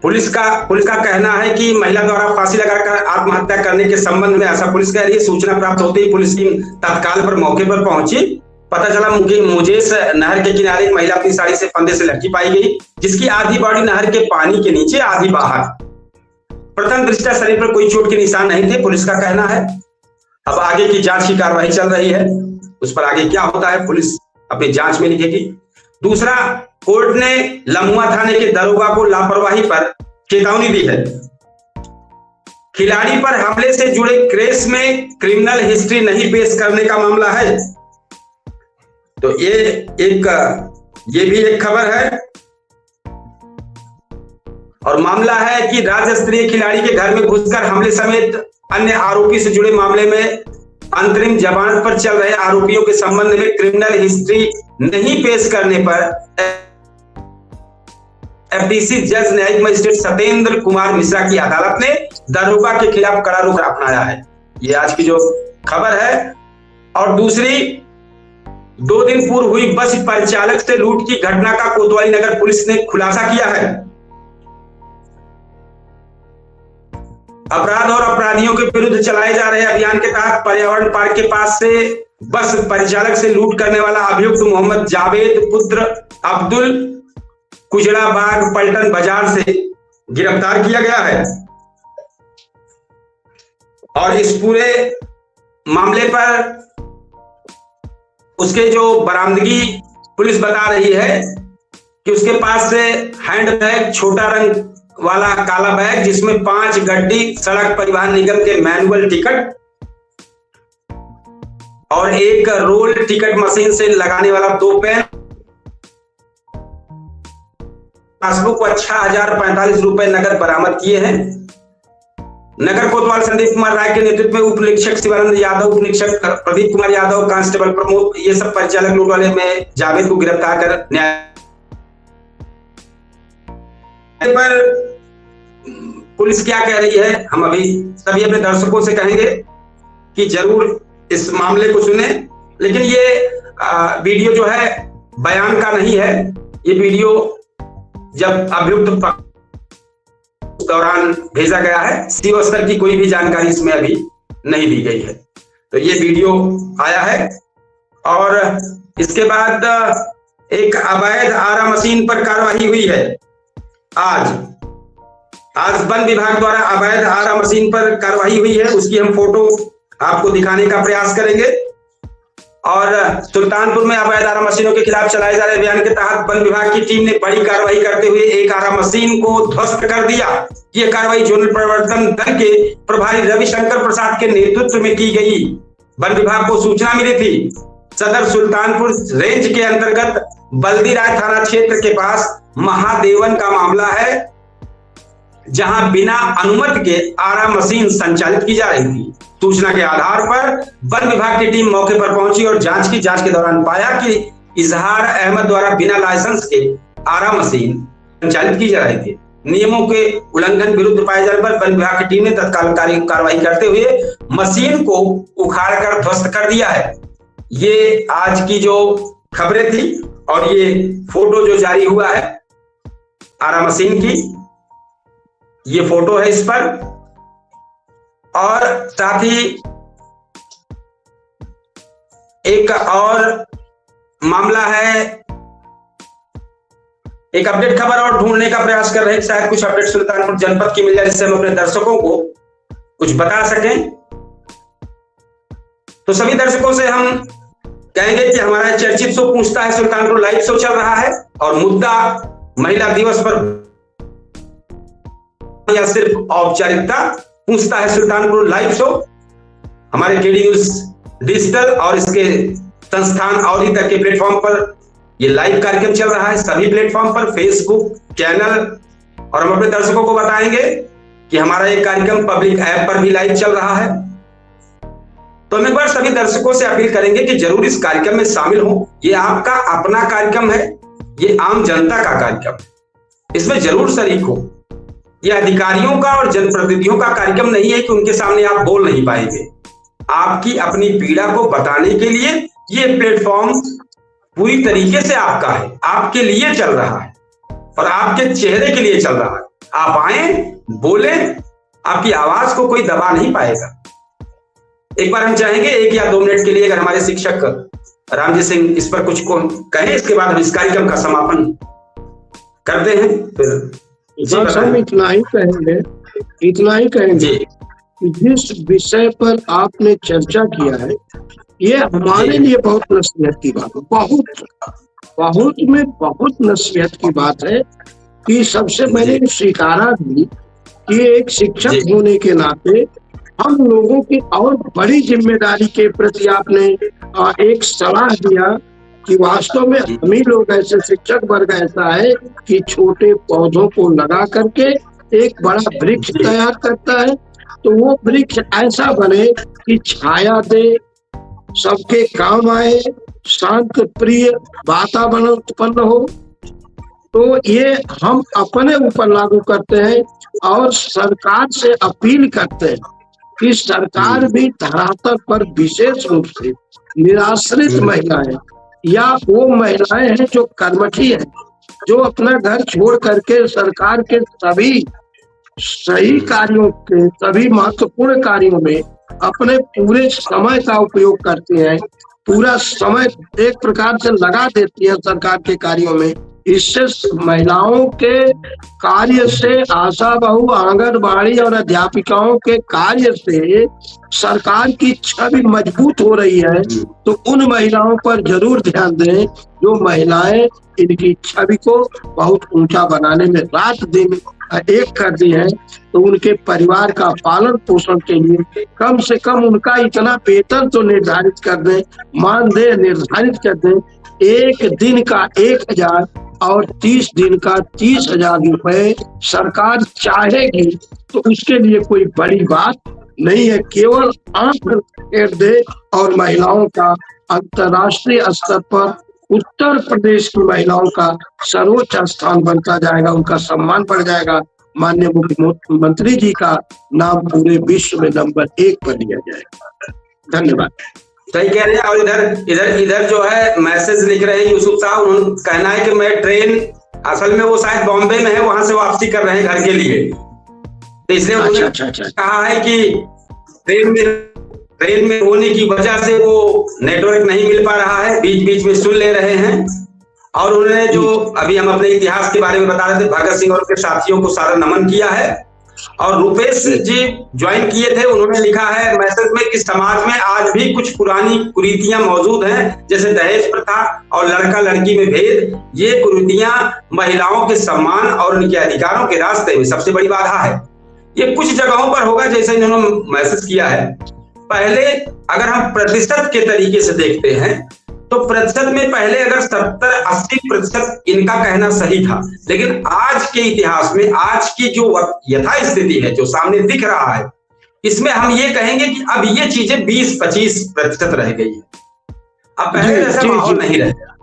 पुलिस का कहना है कि महिला द्वारा फांसी लगाकर आत्महत्या करने के संबंध में, ऐसा पुलिस कह रही है। सूचना प्राप्त होते ही पुलिस टीम तत्काल पर मौके पर पहुंची। पता चला मुजेश नहर के किनारे एक महिला अपनी साड़ी से फंदे से लटकी पाई गई, जिसकी आधी बॉडी नहर के पानी के नीचे, आधी बाहर। प्रथम दृष्टया शरीर पर कोई चोट के निशान नहीं थे, पुलिस का कहना है। अब आगे की जांच की कार्रवाई चल रही है, उस पर आगे क्या होता है पुलिस अपनी जांच में लिखेगी। दूसरा, कोर्ट ने लम्हुआ थाने के दरोगा को लापरवाही पर चेतावनी दी है। खिलाड़ी पर हमले से जुड़े केस में क्रिमिनल हिस्ट्री नहीं पेश करने का मामला है। तो ये भी एक खबर है। और मामला है कि राज्य स्तरीय खिलाड़ी के घर में घुसकर हमले समेत अन्य आरोपी से जुड़े मामले में अंतरिम जमानत पर चल रहे आरोपियों के संबंध में क्रिमिनल हिस्ट्री नहीं पेश करने पर एफडीसी जज न्यायिक मजिस्ट्रेट सत्येंद्र कुमार मिश्रा की अदालत ने दरोगा के खिलाफ कड़ा रुख अपनाया है। ये आज की जो खबर है। और दूसरी, 2 दिन पूर्व हुई बस परिचालक से लूट की घटना का कोतवाली नगर पुलिस ने खुलासा किया है। अपराध और अपराधियों के विरुद्ध चलाए जा रहे अभियान के तहत पर्यावरण पार्क के पास से बस परिचालक से लूट करने वाला अभियुक्त मोहम्मद जावेद पुत्र अब्दुल कुजड़ाबाग पलटन बाजार से गिरफ्तार किया गया है। और इस पूरे मामले पर उसके जो बरामदगी पुलिस बता रही है कि उसके पास से हैंड बैग, छोटा रंग वाला काला बैग जिसमें 5 गड्डी सड़क परिवहन निगम के मैनुअल टिकट और एक रोल टिकट मशीन से लगाने वाला 2 पेन, पासबुक व 6045 रुपए नगद बरामद किए हैं। नगर कोतवाल संदीप कुमार राय के नेतृत्व में उप निरीक्षक शिवानंद यादव, उप निरीक्षक प्रदीप कुमार यादव, कांस्टेबल प्रमोद, ये सब परिचालक लूट वाले में जावेद को गिरफ्तार कर न्याय पर पुलिस क्या कह रही है हम अभी सभी अपने दर्शकों से कहेंगे कि जरूर इस मामले को सुने। लेकिन ये वीडियो जो है बयान का नहीं है, ये वीडियो जब अभियुक्त दौरान भेजा गया है, सीओ स्तर की कोई भी जानकारी इसमें अभी नहीं दी गई है। तो ये वीडियो आया है। और इसके बाद एक अवैध आरा मशीन पर कार्रवाई हुई है। आज वन विभाग द्वारा अवैध आरा मशीन पर कार्रवाई हुई है, उसकी हम फोटो आपको दिखाने का प्रयास करेंगे। और सुल्तानपुर में अवैध आरा मशीनों के खिलाफ चलाए जा रहे अभियान के तहत वन विभाग की टीम ने बड़ी कार्रवाई करते हुए एक आरा मशीन को ध्वस्त कर दिया। ये कार्रवाई जोनल प्रवर्तन दल के प्रभारी रविशंकर प्रसाद के नेतृत्व में की गई। वन विभाग को सूचना मिली थी। सदर सुल्तानपुर रेंज के अंतर्गत बल्दी राय थाना क्षेत्र के पास महादेवन का मामला है, जहां बिना अनुमति के आरा मशीन संचालित की जा रही थी। सूचना के आधार पर वन विभाग की टीम मौके पर पहुंची और जांच के दौरान पाया कि इजहार अहमद द्वारा बिना लाइसेंस के आरा मशीन संचालित की जा रही थी। नियमों के उल्लंघन विरुद्ध पाए जाने पर वन विभाग की टीम ने तत्काल कार्रवाई करते हुए मशीन को उखाड़कर ध्वस्त कर दिया है। ये आज की जो खबरें थी और ये फोटो जो जारी हुआ है आरा मशीन की, ये फोटो है इस पर। और साथ ही एक और मामला है, एक अपडेट खबर और ढूंढने का प्रयास कर रहे हैं, शायद कुछ अपडेट सुल्तानपुर जनपद की मिल जाए जिससे हम अपने दर्शकों को कुछ बता सकें। तो सभी दर्शकों से हम कहेंगे कि हमारा चर्चित शो पूछता है सुल्तानपुर लाइव शो चल रहा है और मुद्दा महिला दिवस पर या सिर्फ औपचारिकता पूछता है सुल्तानपुर लाइव शो। हमारे केडी न्यूज डिजिटल और इसके संस्थान और ही तक के प्लेटफॉर्म पर ये लाइव कार्यक्रम चल रहा है, सभी प्लेटफॉर्म पर, फेसबुक चैनल। और हम अपने दर्शकों को बताएंगे कि हमारा ये कार्यक्रम पब्लिक ऐप पर भी लाइव चल रहा है। तो हम एक बार सभी दर्शकों से अपील करेंगे कि जरूर इस कार्यक्रम में शामिल हो। ये आपका अपना कार्यक्रम है, ये आम जनता का कार्यक्रम, इसमें जरूर शरीक हो। यह अधिकारियों का और जनप्रतिनिधियों का कार्यक्रम नहीं है कि उनके सामने आप बोल नहीं पाएंगे। आपकी अपनी पीड़ा को बताने के लिए ये प्लेटफॉर्म पूरी तरीके से आपका है, आपके लिए चल रहा है और आपके चेहरे के लिए चल रहा है। आप आए, बोले, आपकी आवाज को कोई दबा नहीं पाएगा। एक बार हम चाहेंगे 1 या 2 मिनट के लिए अगर हमारे शिक्षक रामजी सिंह इस पर कुछ को कहें, इसके बाद हम इस कार्यक्रम का समापन करते हैं। फिर हम इतना ही कहेंगे कि जिस विषय पर आपने चर्चा किया है ये हमारे लिए बहुत नसीहत की बात है, बहुत नसीहत की बात है कि सबसे मैंने स्वीकारा भी कि एक शिक्षक होने के नाते हम लोगों की और बड़ी जिम्मेदारी के प्रति आपने एक सलाह दिया कि वास्तव में हम ही लोग ऐसे शिक्षक वर्ग ऐसा है कि छोटे पौधों को लगा करके एक बड़ा वृक्ष तैयार करता है। तो वो वृक्ष ऐसा बने कि छाया दे, सबके काम आए, शांत प्रिय वातावरण उत्पन्न हो। तो ये हम अपने ऊपर लागू करते हैं और सरकार से अपील करते हैं कि सरकार भी धरातल पर विशेष रूप से निराश्रित महिलाएं या वो महिलाएं हैं जो कर्मठी हैं, जो अपना घर छोड़ करके सरकार के सभी सही कार्यों के, सभी महत्वपूर्ण कार्यों में अपने पूरे समय का उपयोग करती हैं, पूरा समय एक प्रकार से लगा देती है सरकार के कार्यों में। इससे महिलाओं के कार्य से, आशा बहु, आंगनबाड़ी और अध्यापिकाओं के कार्य से सरकार की छवि मजबूत हो रही है। तो उन महिलाओं पर जरूर ध्यान दें जो महिलाएं इनकी छवि को बहुत ऊंचा बनाने में रात दिन एक कर दी है। तो उनके परिवार का पालन पोषण के लिए कम से कम उनका इतना वेतन तो निर्धारित कर दें, मानदेय निर्धारित कर दें। 1 दिन का 1000 और 30 दिन का 30,000 रुपए सरकार चाहेगी तो उसके लिए कोई बड़ी बात नहीं है। केवल आंख फेर दे और महिलाओं का अंतर्राष्ट्रीय स्तर पर उत्तर प्रदेश की महिलाओं का सर्वोच्च स्थान बनता जाएगा, उनका सम्मान बढ़ जाएगा। माननीय मुख्यमंत्री जी का नाम पूरे विश्व में नंबर 1 पर लिया जाएगा। धन्यवाद। सही कह रहे हैं। और इधर जो है मैसेज लिख रहे हैं यूसुफ साहब, उन्होंने कहना है कि मैं ट्रेन, असल में वो शायद बॉम्बे में है, वहां से वापसी कर रहे हैं घर के लिए। तो इसलिए उन्होंने कहा है कि ट्रेन में ट्रेन में होने की वजह से वो नेटवर्क नहीं मिल पा रहा है, बीच बीच में सुन ले रहे हैं। और उन्होंने जो अभी हम अपने इतिहास के बारे में बता रहे थे, भगत सिंह और उनके साथियों को सारा नमन किया है। और रुपेश जी ज्वाइन किए थे, उन्होंने लिखा है मैसेज में कि समाज में आज भी कुछ पुरानी कुरीतियां मौजूद हैं, जैसे दहेज प्रथा और लड़का लड़की में भेद। ये कुरीतियां महिलाओं के सम्मान और उनके अधिकारों के रास्ते में सबसे बड़ी बाधा है। ये कुछ जगहों पर होगा, जैसे इन्होंने मैसेज किया है। पहले अगर हम प्रतिशत के तरीके से देखते हैं तो प्रतिशत में पहले अगर 70-80% इनका कहना सही था, लेकिन आज के इतिहास में आज की जो यथास्थिति है, जो सामने दिख रहा है, इसमें हम ये कहेंगे कि अब ये चीजें 20-25% रह गई है। अब पहले जैसा माहौल नहीं रह गया।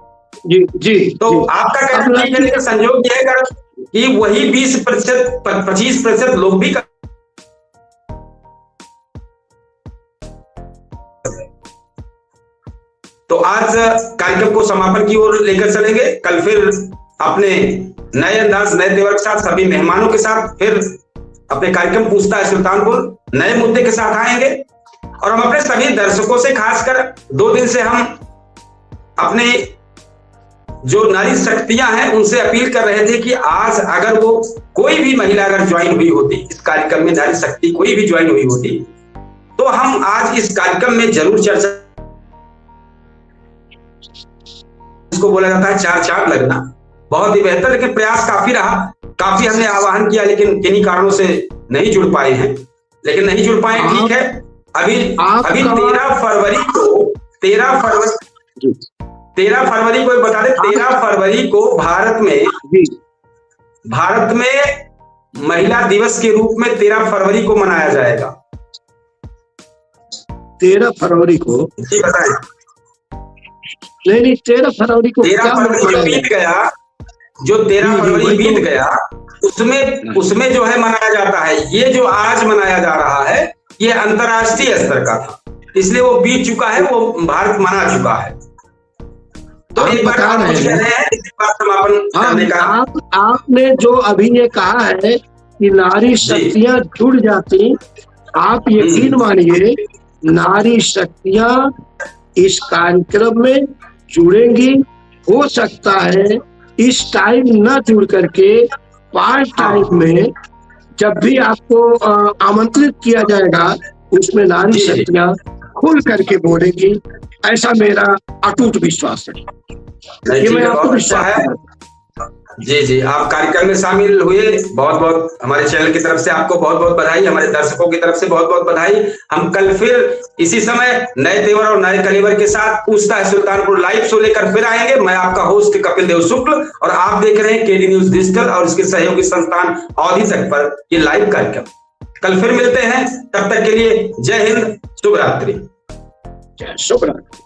जी जी। तो आपका कहना ठीक है, लेकिन संयोग यह है कि वही 20%, 25% लोग भी तो आज कार्यक्रम को समापन की ओर लेकर चलेंगे। कल फिर अपने नए अंदाज, नए तेवर के साथ, सभी मेहमानों के साथ फिर अपने कार्यक्रम पूछता है सुल्तानपुर नए मुद्दे के साथ आएंगे। और हम अपने सभी दर्शकों से, खासकर 2 दिन से हम अपने जो नारी शक्तियां हैं उनसे अपील कर रहे थे कि आज अगर वो कोई भी महिला अगर ज्वाइन हुई होती इस कार्यक्रम में, नारी शक्ति कोई भी ज्वाइन हुई होती, तो हम आज इस कार्यक्रम में जरूर चर्चा, इसको बोला जाता है चार चांद लगना, बहुत ही बेहतर। लेकिन प्रयास काफी रहा, काफी हमने आह्वान किया, लेकिन किन्हीं कारणों से नहीं जुड़ पाए हैं। लेकिन नहीं जुड़ पाए, ठीक है। अभी 13 फरवरी को 13 फरवरी को बता दें, 13 फरवरी को भारत में महिला दिवस के रूप में 13 फरवरी को मनाया जाएगा। 13 फरवरी को जी बताएं। नहीं, 13 फरवरी को 13 फरवरी जो बीत गया, जो 13 फरवरी बीत गया, उसमें जो है मनाया जाता है। ये जो आज मनाया जा रहा है ये अंतर्राष्ट्रीय स्तर का था, इसलिए वो बीत चुका है, वो भारत मना चुका है। तो एक बार आप कुछ कह रहे हैं, इस बात समापन करने का। आपने जो अभी ये कहा है कि नारी शक्तियां जुड़ जाती, आप यकीन मानिए नारी शक्तियां इस कार्यक्रम में जुड़ेंगी। हो सकता है इस टाइम न जुड़ करके पार्ट टाइम में जब भी आपको आमंत्रित किया जाएगा उसमें नारी शक्तियां खुल करके बोलेंगी, ऐसा मेरा अटूट विश्वास है। ये मैं आपको विश्वास है। जी जी, आप कार्यक्रम में शामिल हुए, बहुत बहुत हमारे चैनल की तरफ से आपको बहुत बहुत बधाई, हमारे दर्शकों की तरफ से बहुत बहुत बधाई। हम कल फिर इसी समय नए तेवर और नए कलेवर के साथ पूछता है सुल्तानपुर लाइव शो लेकर फिर आएंगे। मैं आपका होस्ट कपिल देव शुक्ल और आप देख रहे हैं केडी न्यूज डिजिटल और इसके सहयोगी संस्थान अवधि तक पर ये लाइव कार्यक्रम। कल फिर मिलते हैं, तब तक के लिए जय हिंद, शुभ रात्रि। शुभ रात्रि।